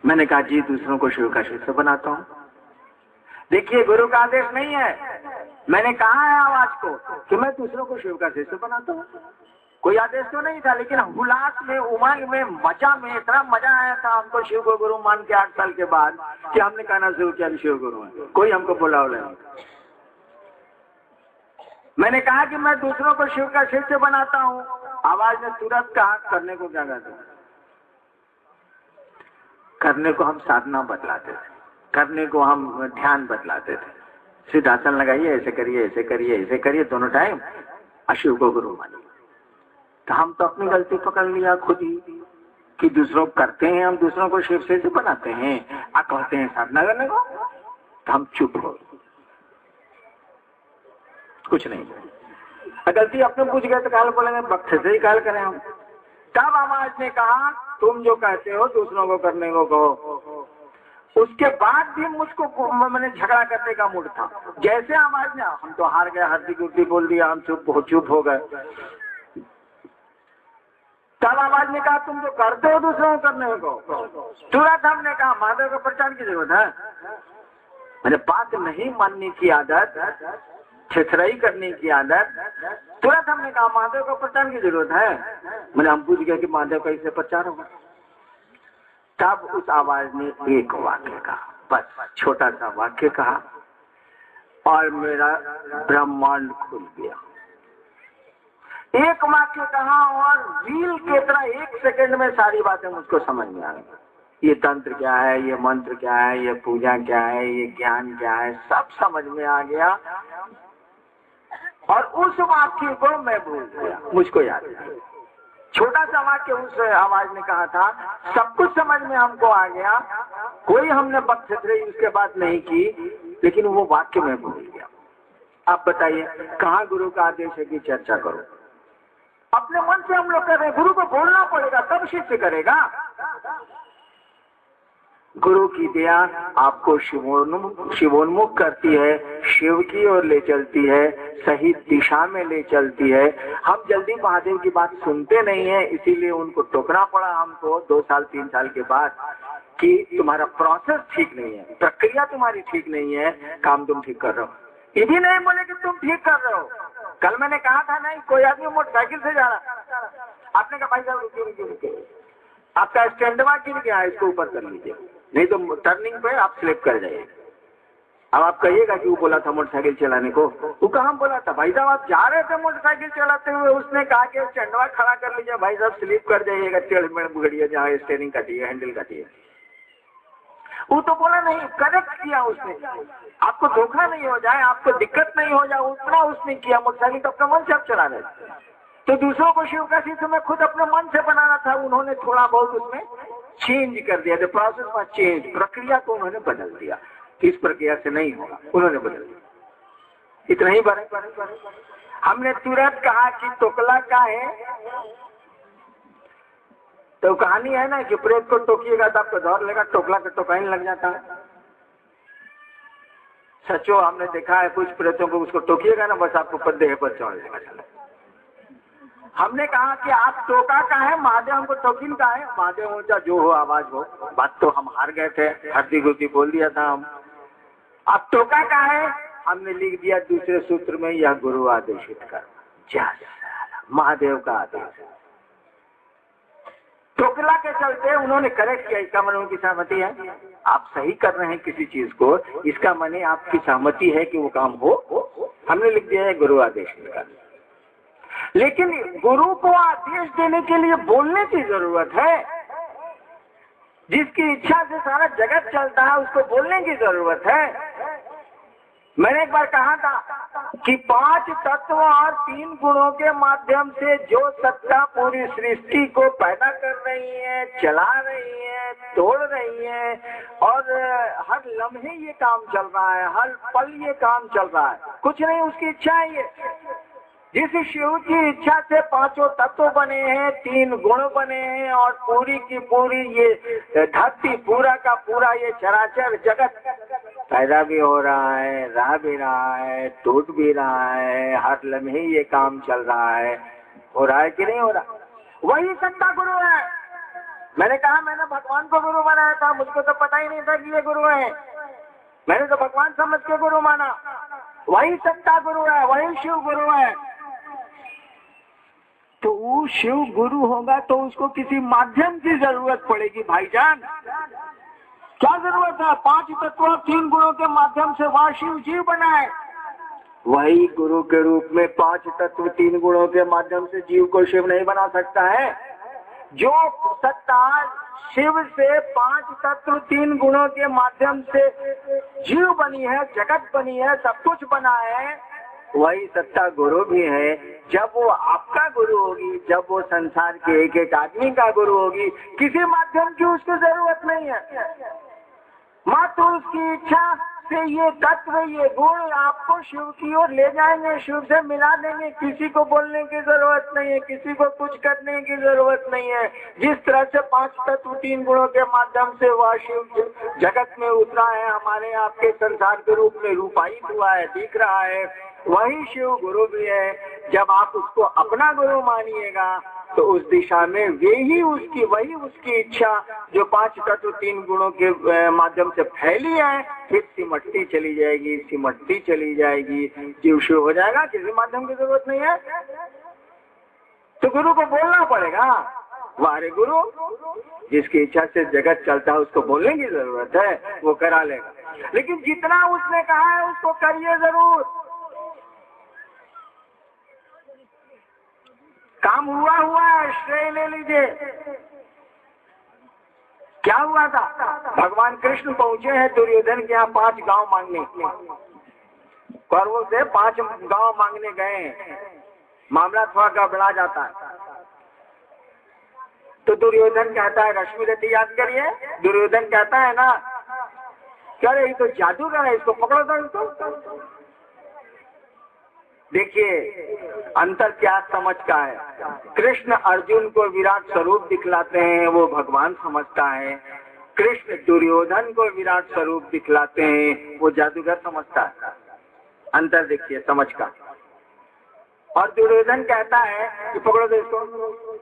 मैंने कहा जी दूसरों को शिव का शिष्य बनाता हूँ। देखिए, गुरु का आदेश नहीं है, मैंने कहा है आवाज को कि मैं दूसरों को शिव का शिष्य बनाता हूँ। कोई आदेश तो नहीं था, लेकिन हुलास में, उमंग में, मजा में इतना मजा आया था हमको शिव को गुरु मान के 8 साल के बाद कि हमने कहना शुरू किया शिव गुरु है। कोई हमको बोला नहीं। मैंने कहा कि मैं दूसरों को शिव का शिष्य बनाता हूँ। आवाज ने तुरंत कहा करने को क्या कहते हैं? करने को हम साधना बतलाते थे, करने को हम ध्यान बतलाते थे। सिद्धासन लगाइए, ऐसे करिए, ऐसे करिए, ऐसे करिए, दोनों टाइम अशिव को गुरु मानिए। तो हम तो अपनी गलती पकड़ लिया खुद ही कि दूसरों करते हैं, हम दूसरों को शिव से बनाते हैं, आ कहते हैं साधना करने को, तो हम चुप हो, कुछ नहीं। गलती अपने पूछ गए तो काल बोलेंगे वक्त से ही काल करें हम। तब आवाज ने कहा तुम जो कहते हो दूसरों को करने को कहो। उसके बाद भी मुझको मैंने झगड़ा करने का मूड था। जैसे आवाज ने, हम तो हार गए, हल्दी गुर्दी बोल दिया, हम चुप हो गए। तब आवाज ने कहा तुम जो करते हो दूसरों को करने को। तुरंत हमने कहा महादेव का प्रचार की जरूरत है। मैंने बात नहीं मानने की आदत, छेछराई करने की आदत, तुरंत हमने कहा महादेव का प्रचार की जरूरत है। मैंने हम पूछ गया कि महादेव का इससे प्रचार होगा। तब उस आवाज ने एक वाक्य कहा, बस छोटा सा वाक्य कहा, और मेरा ब्रह्मांड खुल गया। एक वाक्य कहा और रील के तरह 1 सेकंड में सारी बातें मुझको समझ में आ गई। ये तंत्र क्या है, ये मंत्र क्या है, ये पूजा क्या है, ये ज्ञान क्या है, सब समझ में आ गया। और उस वाक्य को मैं भूल गया, मुझको याद नहीं। छोटा सा वाक्य उस आवाज ने कहा था, सब कुछ समझ में हमको आ गया, कोई हमने बकछतरी उसके बाद नहीं की, लेकिन वो वाक्य मैं भूल गया। आप बताइए कहाँ गुरु का आदेश है कि चर्चा करो? अपने मन से हम लोग कर रहे हैं। गुरु को बोलना पड़ेगा तब शिष्य करेगा। गुरु की दया आपको शिवोन्मुख करती है, शिव की ओर ले चलती है, सही दिशा में ले चलती है। हम जल्दी महादेव की बात सुनते नहीं है, इसीलिए उनको टोकना पड़ा हमको 2 साल 3 साल के बाद कि तुम्हारा प्रोसेस ठीक नहीं है, प्रक्रिया तुम्हारी ठीक नहीं है, काम तुम ठीक कर रहे हो। ये भी नहीं बोले कि तुम ठीक कर रहे हो। कल मैंने कहा था नहीं, कोई आदमी मोटरसाइकिल से जा रहा, आपने कहा भाई साहब रुकिए, आपका स्टैंडवा गिर गया, इसको ऊपर कर लीजिए, नहीं तो टर्निंग पे आप स्लिप कर जाइए। अब आप कहिएगा कि वो बोला था मोटरसाइकिल चलाने को, वो कहाँ बोला था? भाई साहब आप जा रहे थे मोटरसाइकिल चलाते हुए, उसने कहा कि स्टैंडवा खड़ा कर लीजिए, भाई साहब स्लिप कर जाइएगा, टेढ़ मेढ़ बिगड़िए, जहाँ स्टेयरिंग कटिए, हैंडल कटिए। वो तो बोला नहीं, करेक्ट किया उसने, आपको धोखा नहीं हो जाए, आपको दिक्कत नहीं हो जाए, उतना उसने किया। मोटरसाइकिल तो अपने मन से आप चला रहे थे, तो दूसरों को शिव का शिष्य में खुद अपने मन से बनाना था, उन्होंने थोड़ा बहुत उसमें चेंज कर दिया। द प्रोसेस में चेंज, प्रक्रिया को उन्होंने बदल दिया। इस प्रक्रिया से नहीं होगा, उन्होंने बदल दिया। इतना ही बात। हमने तुरंत कहा कि टोकला का है, तो कहानी है ना कि प्रेत को टोकिएगा तो आपको दौड़ लेगा, टोकला का टोकाइन लग जाता है। सचो हमने देखा है, कुछ प्रेतों को उसको टोकिएगा ना, बस आपको पद्दे पर चढ़ लेगा। हमने कहा कि आप टोका का है, महादेव हमको टोकिन का है। महादेव हो जा जो हो, आवाज हो, बात तो हम हार गए थे, हरदी गुर्दी बोल दिया था हम। आप टोका का है, हमने लिख दिया दूसरे सूत्र में, यह गुरु आदेशित कर, महादेव का आदेश। टोकला के चलते उन्होंने करेक्ट किया, इसका मन उनकी सहमति है, आप सही कर रहे हैं किसी चीज को, इसका माने आपकी सहमति है कि वो काम हो। हमने लिख दिया है गुरु आदेश देगा। लेकिन गुरु को आदेश देने के लिए बोलने की जरूरत है। जिसकी इच्छा से सारा जगत चलता है उसको बोलने की जरूरत है। मैंने एक बार कहा था कि 5 तत्व और 3 गुणों के माध्यम से जो सत्ता पूरी सृष्टि को पैदा कर रही है, चला रही है, तोड़ रही है, और हर लम्हे ये काम चल रहा है, हर पल ये काम चल रहा है, कुछ नहीं, उसकी इच्छा है ये। जिस शिव की इच्छा से 5 तत्व बने हैं, 3 गुण बने हैं, और पूरी की पूरी ये धरती, पूरा का पूरा ये चराचर जगत पैदा भी हो रहा है, रह भी रहा है, टूट भी रहा है, हर लम्हे ये काम चल रहा है, हो रहा है कि नहीं हो रहा? वही सत्ता गुरु है। मैंने कहा मैंने भगवान को गुरु बनाया था, मुझको तो पता ही नहीं था कि ये गुरु है, मैंने तो भगवान समझ के गुरु माना। वही सत्ता गुरु है, वही शिव गुरु है। तो वो शिव गुरु होगा तो उसको किसी माध्यम की जरूरत पड़ेगी भाईजान। क्या जरूरत है? 5 तत्व 3 गुणों के माध्यम से वह शिव जीव बनाए। वही गुरु के रूप में 5 तत्व 3 गुणों के माध्यम से जीव को शिव नहीं बना सकता है। जो सत्ता शिव से 5 तत्व 3 गुणों के माध्यम से जीव बनी है, जगत बनी है, सब कुछ बना है, वही सत्ता गुरु भी है। जब वो आपका गुरु होगी, जब वो संसार के एक एक आदमी का गुरु होगी, किसी माध्यम की उसकी जरूरत नहीं है। मात्र उसकी इच्छा से ये तत्व, ये गुण आपको शिव की ओर ले जाएंगे, शिव से मिला देंगे। किसी को बोलने की जरूरत नहीं है, किसी को कुछ करने की जरूरत नहीं है। जिस तरह से 5 तत्व 3 गुणों के माध्यम से वह शिव जगत में उतरा है, हमारे आपके संसार के रूप में रूपायित हुआ है, दिख रहा है, वही शिव गुरु भी है। जब आप उसको अपना गुरु मानिएगा तो उस दिशा में वही उसकी इच्छा जो 5 तत्व 3 गुणों के माध्यम से फैली है, फिर सिमटती चली जाएगी, सिमटती चली जाएगी, जीव शिव हो जाएगा। किसी माध्यम की जरूरत नहीं है। तो गुरु को बोलना पड़ेगा, वारे गुरु, जिसकी इच्छा से जगत चलता है उसको बोलने की जरूरत है, वो करा लेगा। लेकिन जितना उसने कहा है उसको करिए जरूर। काम हुआ है, श्रेय ले लीजिए। क्या हुआ था? भगवान कृष्ण पहुंचे हैं दुर्योधन के यहाँ 5 गांव मांगने। कौरवों से 5 गांव मांगने गए। मामला थोड़ा गड़बड़ा जाता है। तो दुर्योधन कहता है, रश्मि रति याद करिए, दुर्योधन कहता है ना, क्या ये तो जादूगर है, इसको पकड़ो तो इसको। देखिए अंतर क्या समझ का है। कृष्ण अर्जुन को विराट स्वरूप दिखलाते हैं, वो भगवान समझता है। कृष्ण दुर्योधन को विराट स्वरूप दिखलाते हैं, वो जादूगर समझता है। अंतर देखिए समझ का। और दुर्योधन कहता है कि पकड़ो दो इसको।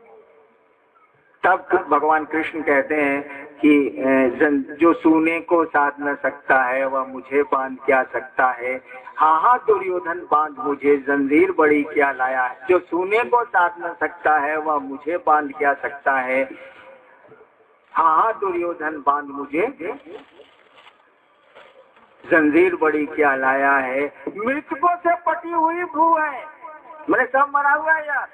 तब भगवान कृष्ण कहते हैं कि जो सूने को साध न सकता है वह मुझे बांध क्या सकता है। हाँ हाँ दुर्योधन बांध मुझे, जंजीर बड़ी क्या लाया है। जो सूने को साध न सकता है वह मुझे बांध क्या सकता है। हाँ हाँ दुर्योधन बांध मुझे, जंजीर बड़ी क्या लाया है। मृतकों से पटी हुई भू है, मैंने सब मरा हुआ है यार।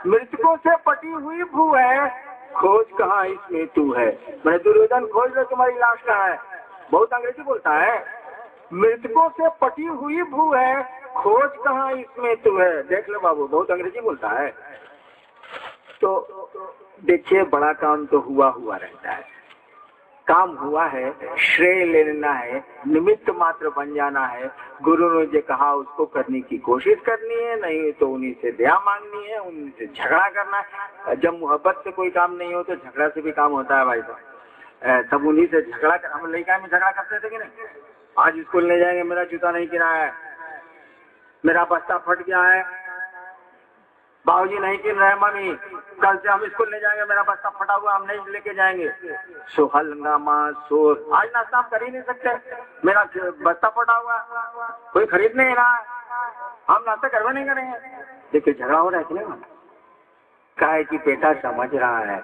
मृतकों से पटी हुई भू है, खोज कहाँ इसमें तू है। मैंने दुर्योधन खोज लो तुम्हारी लाश कहाँ है। बहुत अंग्रेजी बोलता है। मृतकों से पटी हुई भू है, खोज कहाँ इसमें तू है। देख लो बाबू, बहुत अंग्रेजी बोलता है। तो देखिए बड़ा काम तो हुआ रहता है। काम हुआ है, श्रेय लेना है, निमित्त मात्र बन जाना है। गुरु ने जो कहा उसको करने की कोशिश करनी है, नहीं तो उन्हीं से दया मांगनी है, उन्हीं से झगड़ा करना है। जब मोहब्बत से कोई काम नहीं हो तो झगड़ा से भी काम होता है भाई साहब। तब उन्हीं से झगड़ा कर, हम लड़का में झगड़ा करते थे कि नहीं। आज स्कूल ले जाएंगे, मेरा जूता नहीं गिरा है, मेरा बस्ता फट गया है, बाबूजी नहीं किन रहे, मम्मी कल से हम स्कूल ले जाएंगे, मेरा बस्ता फटा हुआ, हम नहीं लेके जाएंगे। सो हंगामा शोर, आज नाश्ता हम कर ही नहीं सकते, मेरा बस्ता फटा हुआ, कोई खरीद नहीं रहा, हम नाश्ता करवा नहीं करेंगे। देखिए झगड़ा हो रहा है कि नहीं। काहे की बेटा समझ रहा है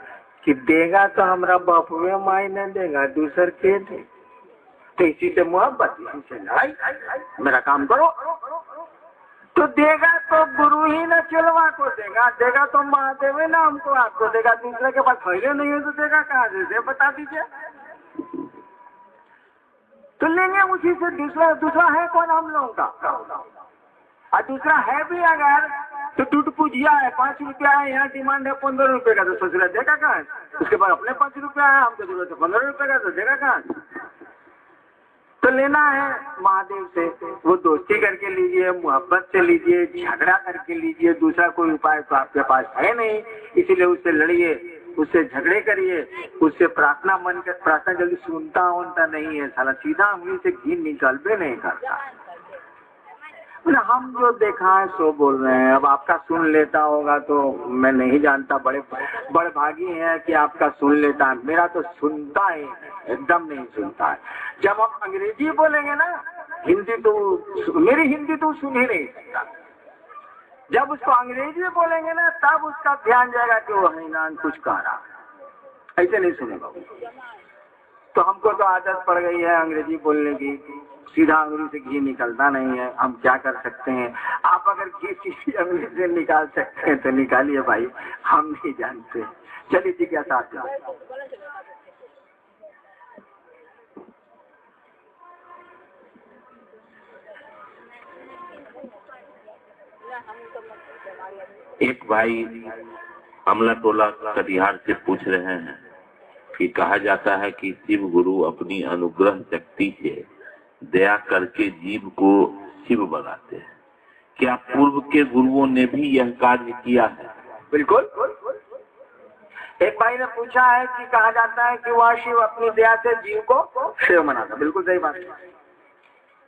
कि देगा तो हमारा बापुए माई ने देगा, दूसर के दे, तो इसी से मोहब्बत, इसी से लड़ाई, मेरा काम करो। तो देगा तो गुरु ही न चलवा को देगा, देगा तो महादेव ना हमको आपको देगा, दूसरे के पास खैरे नहीं है तो देगा कहाँ से, बता दीजिए। तो लेंगे उसी से, दूसरा है कौन हम लोगों का, और दूसरा है भी अगर तो टूट पूजिया है, 5 रुपया है, यहाँ डिमांड है 15 रुपए का, तो सोच रहे देगा कहाँ, उसके बाद अपने 5 रुपया है, हमको जरूरत है 15 रुपए का, तो देगा कहाँ। तो लेना है महादेव से, वो दोस्ती करके लीजिए, मोहब्बत से लीजिए, झगड़ा करके लीजिए, दूसरा कोई उपाय तो आपके पास है नहीं, इसीलिए उससे लड़िए, उससे झगड़े करिए, उससे प्रार्थना मन कर, प्रार्थना जल्दी सुनता नहीं है साला, सीधा उंगली से घी निकलबे नहीं करता। हम जो देखा है सो बोल रहे हैं, अब आपका सुन लेता होगा तो मैं नहीं जानता, बड़े भागी हैं कि आपका सुन लेता है, मेरा तो सुनता ही एकदम नहीं सुनता है। जब हम अंग्रेजी बोलेंगे ना, हिंदी तो मेरी हिंदी तो सुन ही नहीं सकता, जब उसको अंग्रेजी बोलेंगे ना तब उसका ध्यान जाएगा कि वो हैनान कुछ कह रहा, ऐसे नहीं सुनेगा। तो हमको तो आदत पड़ गई है अंग्रेजी बोलने की, सीधा अंगुली से घी निकलता नहीं है, हम क्या कर सकते हैं। आप अगर घी किसी अंगुली से निकाल सकते हैं तो निकालिए भाई, हम नहीं जानते। चलिए जिज्ञासा आती है। एक भाई अमला टोला कटिहार से पूछ रहे हैं कि कहा जाता है कि शिव गुरु अपनी अनुग्रह शक्ति से दया करके जीव को शिव बनाते हैं, क्या पूर्व के गुरुओं ने भी यह कार्य किया है? बिल्कुल। एक भाई ने पूछा है कि कहा जाता है कि वह शिव अपनी दया से जीव को शिव बनाता, बिल्कुल सही बात है।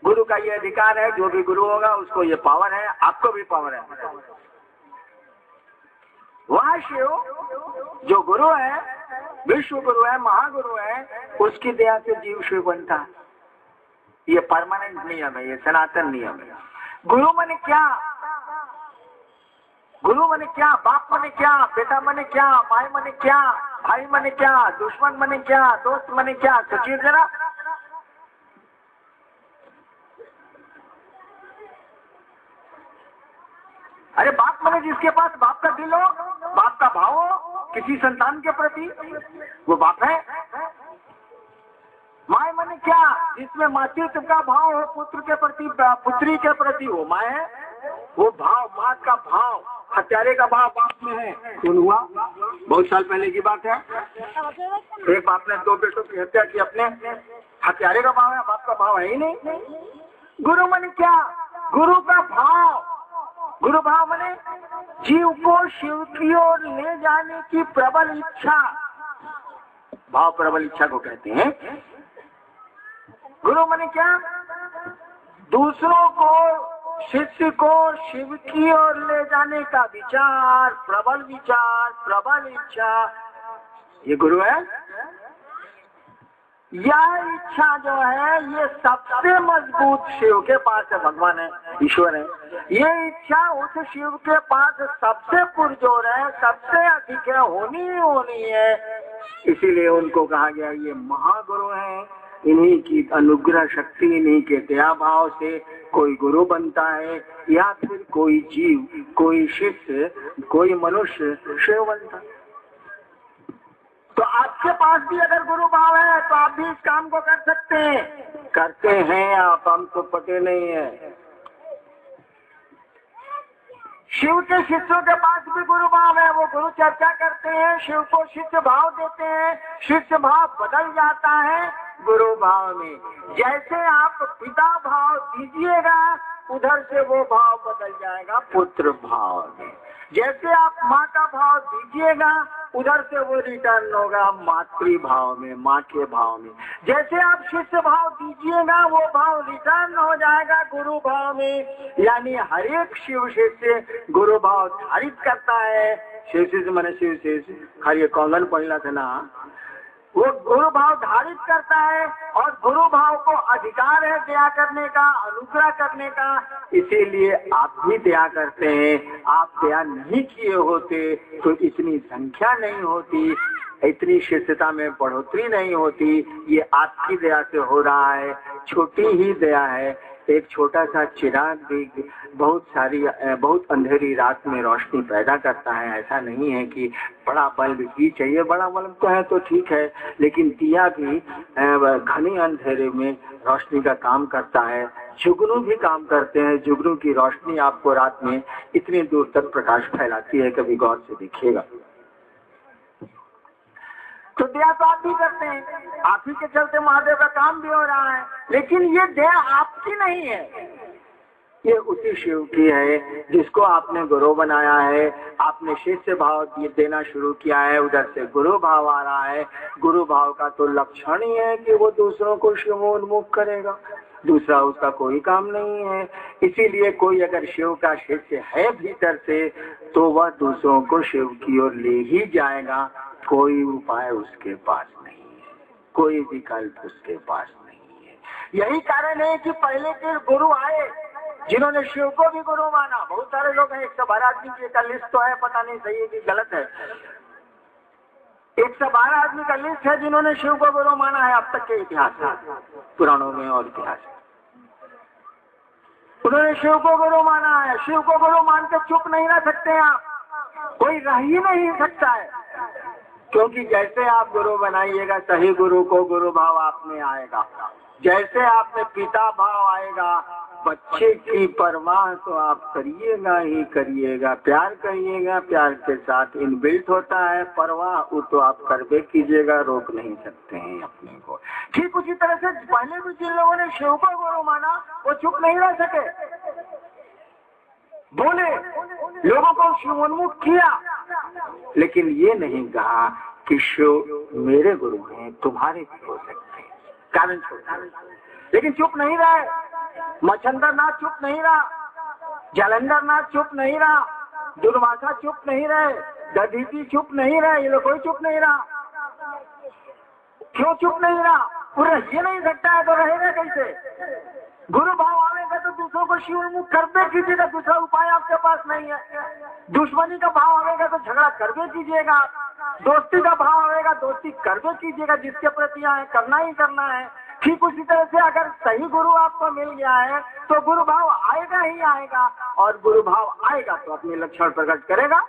गुरु का ये अधिकार है, जो भी गुरु होगा उसको ये पावर है, आपको भी पावर है। वह शिव जो गुरु है, विश्व गुरु है, महागुरु है, उसकी दया से जीव शिव बनता है। ये परमानेंट नियम है, ये सनातन नियम है। गुरु मने क्या, गुरु मने क्या, बाप मने क्या, बेटा मने क्या, माई मने क्या, भाई मने क्या, दुश्मन मने क्या, दोस्त मने क्या, सोचिए जरा। अरे बाप मने जिसके पास बाप का दिल हो, बाप का भाव हो किसी संतान के प्रति, वो बाप है। माय मने क्या, जिसमें मातृत्व का भाव हो पुत्र के प्रति, पुत्री के प्रति, वो माँ है। वो भाव, माँ का भाव, हत्यारे का भाव बाप में है। कौन हुआ? बहुत साल पहले की बात है, एक बाप ने 2 बेटों की हत्या की, अपने हत्यारे का भाव है, बाप का भाव है ही नहीं। गुरु मने क्या, गुरु का भाव, गुरु भाव मने जीव को शिव की ओर ले जाने की प्रबल इच्छा, भाव प्रबल इच्छा को कहते हैं। गुरु मने क्या, दूसरों को, शिष्य को शिव की ओर ले जाने का विचार, प्रबल इच्छा, ये गुरु है। यह इच्छा जो है ये सबसे मजबूत शिव के पास है, भगवान है, ईश्वर है। ये इच्छा उस शिव के पास सबसे पुरजोर है, सबसे अधिक है, होनी है। इसीलिए उनको कहा गया ये महागुरु हैं। इन्हीं की अनुग्रह शक्ति, इन्हीं के दया भाव से कोई गुरु बनता है, या फिर कोई जीव, कोई शिष्य, कोई मनुष्य शिव बनता है। तो आपके पास भी अगर गुरु भाव है तो आप भी इस काम को कर सकते हैं, करते हैं आप, हम तो पते नहीं है। शिव के शिष्यों के पास भी गुरु भाव है, वो गुरु चर्चा करते हैं, शिव को शिष्य भाव देते हैं, शिष्य भाव बदल जाता है गुरु भाव में। जैसे आप पिता भाव दीजिएगा उधर से वो भाव बदल जाएगा पुत्र भाव में। जैसे आप माँ का भाव दीजिएगा उधर से वो रिटर्न होगा मातृ भाव में, माँ के भाव में। जैसे आप शिष्य भाव दीजिएगा वो भाव रिटर्न हो जाएगा गुरु भाव में। यानी हर एक शिव शिष्य गुरु भाव धारित करता है। शिव शिष्य मैंने शिव शिष्य हर कौन पहला था ना, वो गुरु भाव धारित करता है और गुरु भाव को अधिकार है दया करने का, अनुग्रह करने का। इसीलिए आप भी दया करते हैं। आप दया नहीं किए होते तो इतनी संख्या नहीं होती, इतनी शिष्यता में बढ़ोतरी नहीं होती। ये आपकी दया से हो रहा है, छोटी ही दया है। एक छोटा सा चिराग भी बहुत अंधेरी रात में रोशनी पैदा करता है। ऐसा नहीं है कि बड़ा बल्ब ही चाहिए, बड़ा बल्ब तो है तो ठीक है, लेकिन दिया भी घने अंधेरे में रोशनी का काम करता है। जुगनू भी काम करते हैं। जुगनू की रोशनी आपको रात में इतनी दूर तक प्रकाश फैलाती है, कभी गौर से देखिएगा। तो दया तो आप भी करते हैं, आप ही के चलते महादेव का काम भी हो रहा है, लेकिन ये दया आपकी नहीं है, ये उसी शिव की है जिसको आपने गुरु बनाया है। आपने शिष्य भाव देना शुरू किया है, उधर से गुरु भाव आ रहा है। गुरु भाव का तो लक्षण ही है कि वो दूसरों को शिवोन्मुख करेगा, दूसरा उसका कोई काम नहीं है। इसीलिए कोई अगर शिव का शिष्य है भीतर से, तो वह दूसरों को शिव की ओर ले ही जाएगा। कोई उपाय उसके पास नहीं है, कोई विकल्प उसके पास नहीं है। यही कारण है कि पहले के गुरु आए जिन्होंने शिव को भी गुरु माना। बहुत सारे लोग हैं, 112 आदमी की एक लिस्ट तो है, पता नहीं सही है कि गलत है। 112 आदमी का लिस्ट है जिन्होंने शिव को गुरु माना है अब तक के इतिहास में, पुराणों में और इतिहास में। उन्होंने शिव को गुरु माना है। शिव को गुरु मान के चुप नहीं रह सकते आप, कोई रह ही नहीं सकता है, क्योंकि जैसे आप गुरु बनाइएगा, सही गुरु को गुरु भाव आप में आएगा। जैसे आप में पिता भाव आएगा, बच्चे की परवाह तो आप करिएगा ही करिएगा, प्यार करिएगा, प्यार के साथ इनबिल्ट होता है परवाह, वो तो आप करबे कीजिएगा, रोक नहीं सकते हैं अपने को। ठीक उसी तरह से पहले भी जिन लोगों ने शिव को गुरु माना, वो चुप नहीं रह सके, बोले, लोगों को शिवोन्मुख किया, लेकिन ये नहीं कहा कि शिव मेरे गुरु हैं, तुम्हारे भी हो सकते हैं, कारण लेकिन चुप नहीं रहे। मच्छंदर नाथ चुप नहीं रहा, जालंधर नाथ चुप नहीं रहा, दुर्वासा चुप नहीं रहे, दधीची चुप नहीं रहे, ये लोग कोई चुप नहीं रहा। क्यों चुप नहीं रहा? वो रह नहीं सकता है तो रहेगा कैसे? गुरु भाव आवेगा तो दूसरों को शिवोन्मुख करबे कीजिएगा, दूसरा उपाय आपके पास नहीं है। दुश्मनी का भाव आवेगा तो झगड़ा करबे कीजिएगा, दोस्ती का भाव आवेगा दोस्ती करबे कीजिएगा, जिसके प्रति आए करना ही करना है। ठीक उसी तरह से अगर सही गुरु आपको मिल गया है तो गुरु भाव आएगा ही आएगा, और गुरु भाव आएगा तो अपने लक्षण प्रकट करेगा।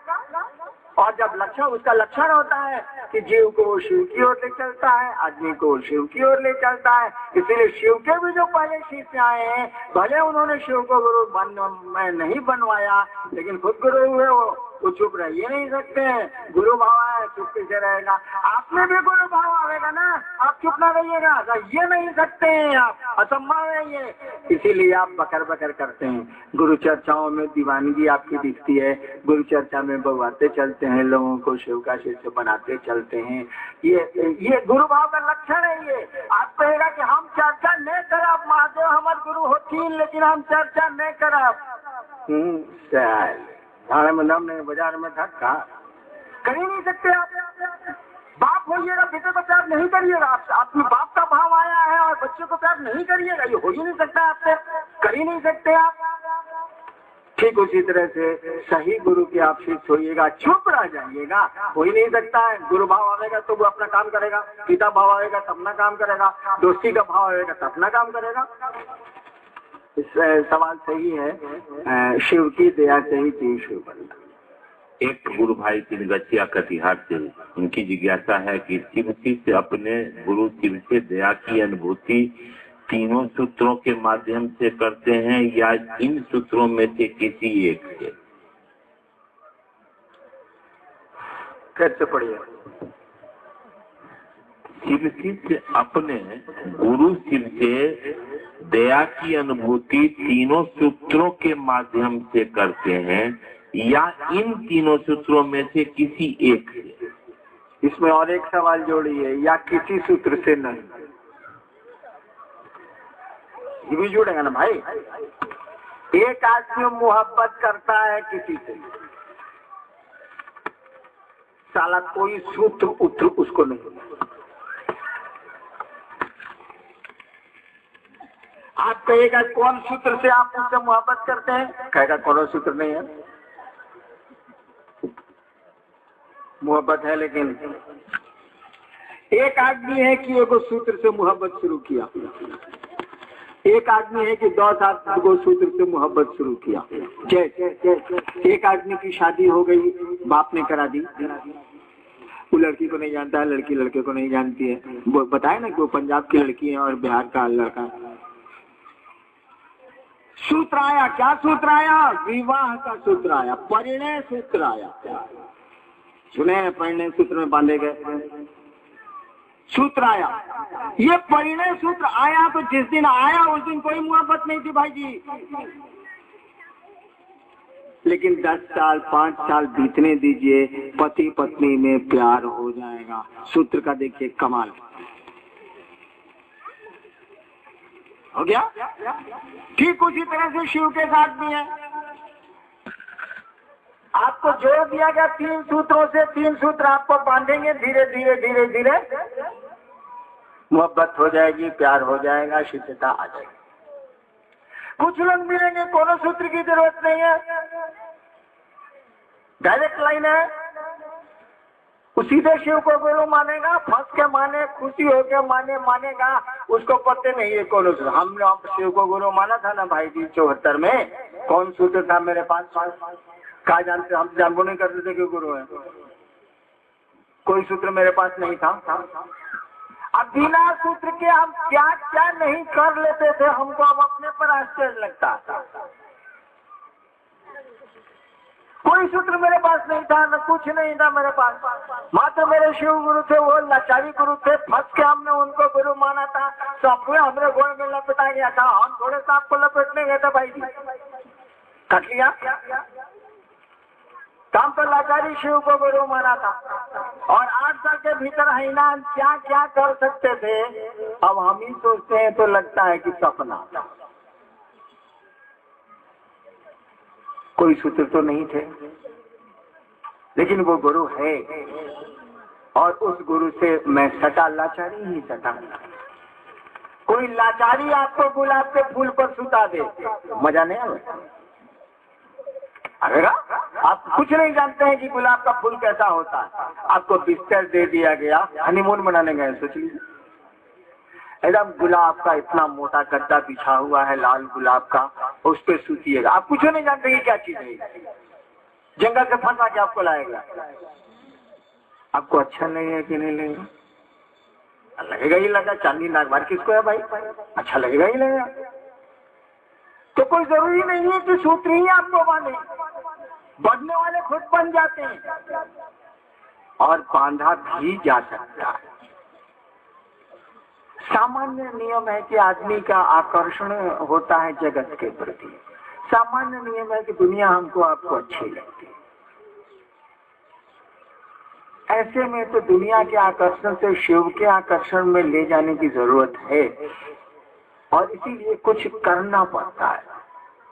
और जब लक्षण, उसका लक्षण होता है कि जीव को वो शिव की ओर ले चलता है, आदमी को शिव की ओर ले चलता है। इसीलिए शिव के भी जो पहले शिष्य आए हैं, भले उन्होंने शिव को गुरु नहीं बनवाया, लेकिन खुद गुरु हुए, वो चुप रहिए नहीं सकते हैं। गुरु भाव आया, चुप कैसे रहेगा? आप में भी गुरु भाव आएगा ना, आप चुप ना रहिएगा, ये नहीं सकते हैं आप, असंभव है ये। इसीलिए आप बकर बकर करते हैं। गुरु चर्चाओं में दीवानगी आपकी दिखती है, गुरु चर्चा में बवाते चलते हैं, लोगों को शिव का शिष्य बनाते चलते हैं। ये गुरु भाव का लक्षण है। ये आप कहेगा कि हम चर्चा नहीं करब, महादेव हमारे गुरु होती, लेकिन हम चर्चा नहीं करब। झाड़ में दम नहीं, बाजार में धक्का कर ही नहीं सकते आप। बाप होइएगा, बेटे को प्यार नहीं करिएगा, आपके बाप का भाव आया है और बच्चे को प्यार नहीं करिएगा, ये हो ही नहीं सकता आपसे, कर ही नहीं सकते आप। ठीक उसी तरह से सही गुरु के आप शिष्य होइएगा, चुप रह जाइएगा, हो ही नहीं सकता है। गुरु भाव आएगा तो वो अपना काम करेगा, पिता भाव आएगा तो अपना काम करेगा, दोस्ती का भाव आएगा तो अपना काम करेगा। इस सवाल सही है, शिव की दया से ही जीव शिव बनता। एक गुरु भाई तिलगछिया कटिहार से, उनकी जिज्ञासा है कि शिव से अपने गुरु शिव से दया की अनुभूति तीनों सूत्रों के माध्यम से करते हैं या इन सूत्रों में से किसी एक से? कैसे पढ़िए? शिव से अपने गुरु शिव से दया की अनुभूति तीनों सूत्रों के माध्यम से करते हैं या इन तीनों सूत्रों में से किसी एक से? इसमें और एक सवाल जोड़िए, या किसी सूत्र से नहीं, ये भी जोड़ेगा ना भाई। एक आदमी मोहब्बत करता है किसी से, साला कोई सूत्र उत्र उसको नहीं। आप कहेगा कौन सूत्र से आप उससे मोहब्बत करते हैं? कहेगा कौन सूत्र नहीं है, मोहब्बत है लेकिन एक आदमी है कि एगो सूत्र से मोहब्बत शुरू किया, एक आदमी है कि 10 गो सूत्र से मोहब्बत शुरू किया। जैसे एक आदमी की शादी हो गई, बाप ने करा दी, वो लड़की को नहीं जानता है, लड़की लड़के को नहीं जानती है। वो बताए ना कि वो पंजाब की लड़की है और बिहार का लड़का। सूत्र आया, क्या सूत्र आया? विवाह का सूत्र आया, परिणय सूत्र आया। सुने हैं, परिणय सूत्र में बांधे गए सूत्र आया। ये परिणय सूत्र आया तो जिस दिन आया उस दिन कोई मोहब्बत नहीं थी भाई जी, लेकिन 10 साल 5 साल बीतने दीजिए, पति पत्नी में प्यार हो जाएगा। सूत्र का देखिए कमाल हो गया। ठीक उसी तरह से शिव के साथ भी है। आपको जोड़ दिया गया 3 सूत्रों से, 3 सूत्र आपको बांधेंगे, धीरे धीरे धीरे धीरे मोहब्बत हो जाएगी, प्यार हो जाएगा, शिष्यता आ जाएगी। कुछ लोग मिलेंगे, कोनो सूत्र की जरूरत नहीं है, डायरेक्ट लाइन है, सीधे शिव को गुरु मानेगा, फंस के माने, खुशी होके माने, मानेगा, उसको पते नहीं है कौन सूत्र। हमने शिव को गुरु माना था ना भाई जी 74 में, कौन सूत्र था मेरे पास? कहा जानते, हम जानबो नहीं करते थे कि गुरु है, कोई सूत्र मेरे पास नहीं था। अब बिना सूत्र के हम क्या क्या नहीं कर लेते थे, हमको अब अपने पर आश्चर्य लगता था। कोई सूत्र मेरे पास नहीं था, न कुछ नहीं था मेरे पास, मात्र मेरे शिव गुरु थे, वो लाचारी गुरु थे, फंस के हमने उनको गुरु माना था, तो अपने हमने घोड़े में लपेटा गया था। हम घोड़े से आपको लपेटने गए थे भाई जी, कट लिया काम। तो लाचारी शिव को गुरु माना था, और 8 साल के भीतर हिना क्या क्या कर सकते थे, अब हम ही सोचते हैं तो लगता है कि सपना था। कोई सूत्र तो नहीं थे, लेकिन वो गुरु है, और उस गुरु से मैं सटा, लाचारी ही सटा। कोई लाचारी आपको गुलाब के फूल पर सुता दे, मजा नहीं आएगा। आप कुछ नहीं जानते हैं कि गुलाब का फूल कैसा होता है, आपको बिस्तर दे दिया गया, हनीमून मनाने गए, सोच लीजिए एकदम गुलाब का इतना मोटा गद्दा बिछा हुआ है, लाल गुलाब का, उस पर सूतिएगा। आप कुछ नहीं जानते ये क्या चीज है, जंगल से फंसा के आपको लाएगा। आपको अच्छा नहीं है कि नहीं लगेगा? लगेगा ही लगा। चांदी नागवार किसको है भाई? अच्छा लगेगा ही लगेगा। तो कोई जरूरी नहीं है कि सूत्र ही आपको बांधे, बढ़ने वाले खुद बन जाते हैं, और बांधा भी जा सकता है। सामान्य नियम है कि आदमी का आकर्षण होता है जगत के प्रति। सामान्य नियम है कि दुनिया हमको आपको अच्छी लगती है। ऐसे में तो दुनिया के आकर्षण से शिव के आकर्षण में ले जाने की जरूरत है, और इसीलिए कुछ करना पड़ता है।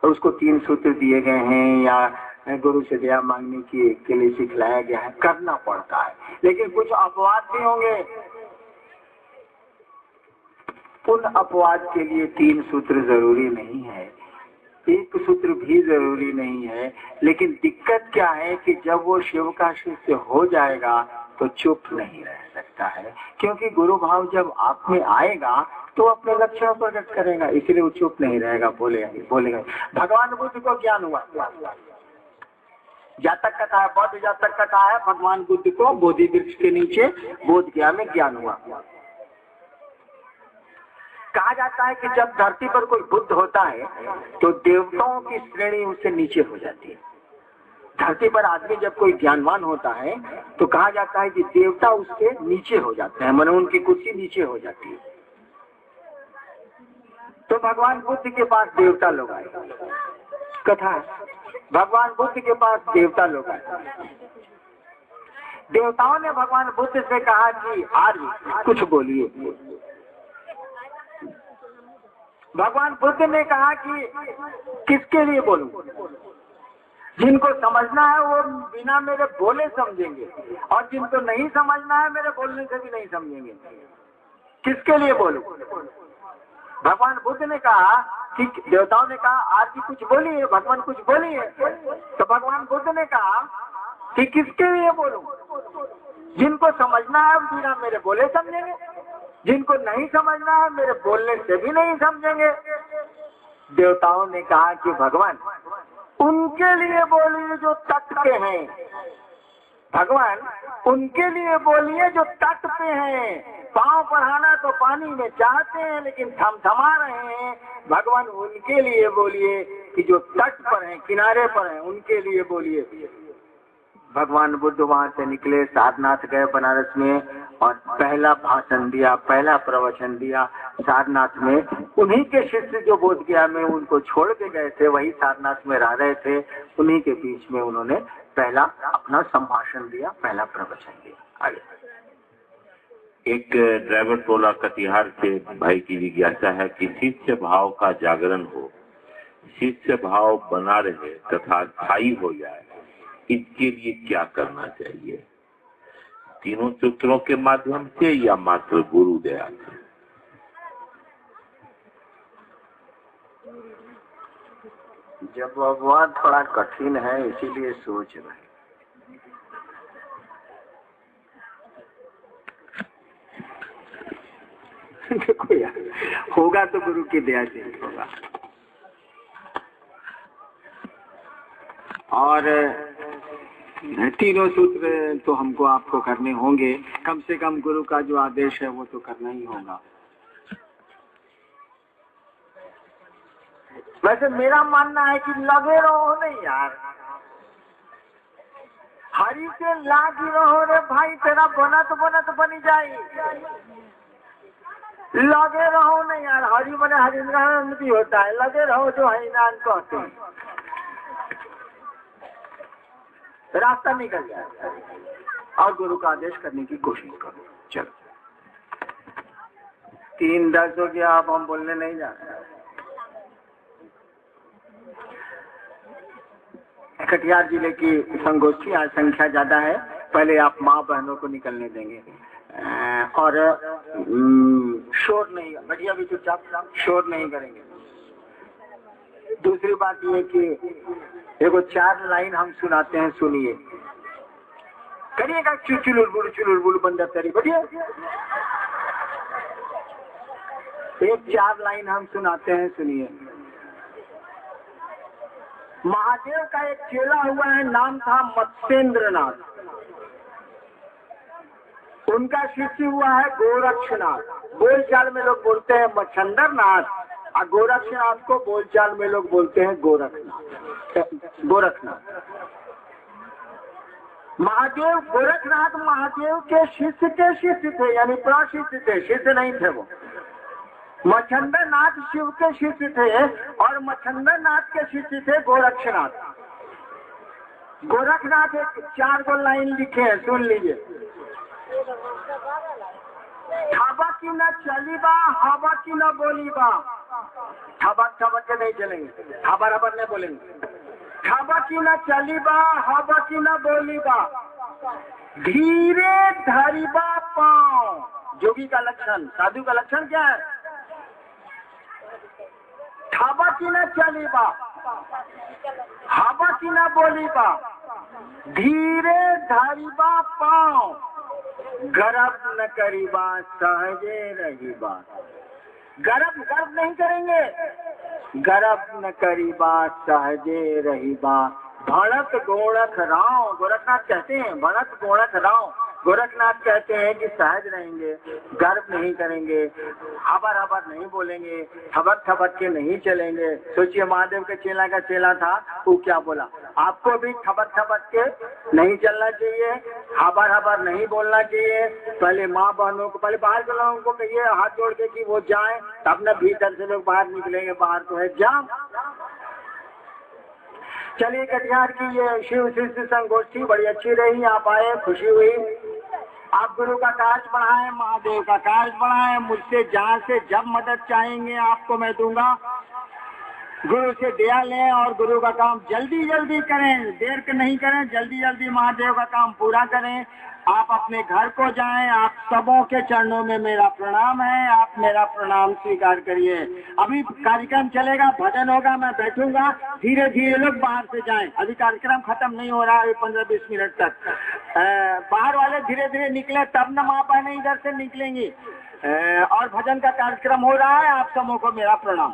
तो उसको 3 सूत्र दिए गए हैं, या गुरु से दया मांगने के लिए सिखलाया गया है, करना पड़ता है। लेकिन कुछ अपवाद भी होंगे, उन अपवाद के लिए 3 सूत्र जरूरी नहीं है, 1 सूत्र भी जरूरी नहीं है। लेकिन दिक्कत क्या है कि जब वो शिव का शिष्य हो जाएगा तो चुप नहीं रह सकता है, क्योंकि गुरु भाव जब आप में आएगा तो अपने लक्षण प्रकट करेगा, इसलिए वो चुप नहीं रहेगा, बोलेगा। भगवान बुद्ध को ज्ञान हुआ, जातक कथा है, बौद्ध जातक कथा है, भगवान बुद्ध को बोधि वृक्ष के नीचे बोध गया में ज्ञान हुआ। कहा जाता है कि जब धरती पर कोई बुद्ध होता है तो देवताओं की श्रेणी उससे नीचे हो जाती है। धरती पर आदमी जब कोई ज्ञानवान होता है तो कहा जाता है कि देवता उसके नीचे हो जाते हैं, मानो उनकी कुर्सी नीचे हो जाती है। तो भगवान बुद्ध के पास देवता लोग आए, कथा है, भगवान बुद्ध के पास देवता लोग आए। देवताओं ने भगवान बुद्ध से कहा कि आर्य कुछ बोलिए। भगवान बुद्ध ने कहा कि किसके लिए बोलूं? जिनको समझना है वो बिना मेरे बोले समझेंगे, और जिनको नहीं समझना है मेरे बोलने से भी नहीं समझेंगे। किसके लिए बोलूं? भगवान बुद्ध ने कहा कि देवताओं ने कहा आरती कुछ बोलिए, भगवान कुछ बोलिए। तो भगवान बुद्ध ने कहा कि किसके लिए बोलूं? जिनको समझना है बिना मेरे बोले समझेंगे, जिनको नहीं समझना है मेरे बोलने से भी नहीं समझेंगे। देवताओं ने कहा कि भगवान उनके लिए बोलिए जो तट पे हैं, भगवान उनके लिए बोलिए जो तट पे हैं। पांव बढ़ाना तो पानी में चाहते हैं लेकिन थमथमा रहे हैं। भगवान उनके लिए बोलिए कि जो तट पर हैं, किनारे पर हैं, उनके लिए बोलिए। भगवान बुद्ध वहां से निकले, सारनाथ गए बनारस में और पहला भाषण दिया, पहला प्रवचन दिया सारनाथ में। उन्हीं के शिष्य जो बोध गया में उनको छोड़ के गए थे, वही सारनाथ में रह रहे थे, उन्हीं के बीच में उन्होंने पहला अपना संभाषण दिया, पहला प्रवचन दिया। आगे एक ड्राइवर टोला कटिहार से भाई की जिज्ञासा है कि शिष्य भाव का जागरण हो, शिष्य भाव बना रहे तथा स्थायी हो जाए, इसके लिए क्या करना चाहिए? तीनों सूत्रों के माध्यम से या मात्र गुरु दया से? जब वाद बड़ा कठिन है इसीलिए सोच रहे। देखो यार, होगा तो गुरु की दया से ही होगा। और तीनों सूत्र तो हमको आपको करने होंगे, कम से कम गुरु का जो आदेश है वो तो करना ही होगा। वैसे मेरा मानना है कि लगे रहो नहीं यार, हरि से लागी रहो रे भाई, तेरा बना तो बनी जाए। लगे रहो नहीं यार, हरि बने हरिंद्रानंद भी होता है, लगे रहो जो हरिनारायण कहते हैं, रास्ता निकल जाए। और गुरु का आदेश करने की कोशिश करो। चलो 3:10 हो गया, अब हम बोलने नहीं जा रहे। कटिहार जिले की संगोष्ठी आज संख्या ज्यादा है, पहले आप माँ बहनों को निकलने देंगे और शोर नहीं, बढ़िया भी चुपचाप शोर नहीं करेंगे। दूसरी बात ये कि देखो 4 लाइन हम सुनाते हैं, सुनिए। करिएगा चुलुल बंदर तेरी बढ़िया। एक 4 लाइन हम सुनाते हैं, सुनिए। महादेव का एक चेला हुआ है, नाम था मत्स्येंद्रनाथ। उनका शिष्य हुआ है गोरक्षनाथ। बोलचाल में लोग बोलते हैं मच्छंदरनाथ, और गोरक्षनाथ को बोलचाल में लोग बोलते हैं गोरखनाथ। महादेव गोरखनाथ महादेव के शिष्य थे, यानी प्रशिष्य थे, शिष्य नहीं थे वो। मच्छंदरनाथ शिव के शिष्य थे और मच्छंदरनाथ के शिष्य थे गोरक्षनाथ। गोरखनाथ एक 4 लाइन लिखे हैं, सुन लीजिए। थाबा की न चली बा, हवा की न बोली बा। थबक के नहीं चलेंगे, खबर नहीं बोलेंगे। थाबा की न चली बा, हवा की न बोली बा। धीरे धरिबा पाँव। जोगी का लक्षण, साधु का लक्षण क्या है? थाबा की न चली बा, हवा की न बोली बा। धीरे धरिबा पाँव, गर्व न करीबा, सहजे रहीबा। गर्व नहीं करेंगे, गर्व न करीबा, सहजे रहीबा। भड़क गोरख राव, गोरखनाथ कहते हैं भड़क गोरख राव। गोरखनाथ कहते हैं कि सहज रहेंगे, गर्व नहीं करेंगे, हबर नहीं बोलेंगे, थबक के नहीं चलेंगे। सोचिए महादेव के चेला का चेला था, वो क्या बोला? आपको भी थबक के नहीं चलना चाहिए, हबर नहीं बोलना चाहिए। पहले माँ बहनों को, पहले बाहर के लोगों को कहिए हाथ जोड़ के कि वो जाएं, तब न भीतर से लोग बाहर निकलेंगे। बाहर तो है जाम। चलिए कटिहार की ये शिव शिष्य संगोष्ठी बड़ी अच्छी रही, आप आए, खुशी हुई। आप गुरु का कार्य बढ़ाएं, महादेव का कार्य बढ़ाएं। मुझसे जहाँ से जब मदद चाहेंगे आपको मैं दूंगा। गुरु से दया लें और गुरु का काम जल्दी करें, देर नहीं करें, जल्दी महादेव का काम पूरा करें। आप अपने घर को जाएं। आप सबों के चरणों में मेरा प्रणाम है, आप मेरा प्रणाम स्वीकार करिए। अभी कार्यक्रम चलेगा, भजन होगा, मैं बैठूंगा, धीरे लोग बाहर से जाएं। अभी कार्यक्रम खत्म नहीं हो रहा है, 15-20 मिनट तक। बाहर वाले धीरे धीरे निकले, तब न माँ बहने इधर से निकलेंगी। और भजन का कार्यक्रम हो रहा है। आप सबों को मेरा प्रणाम।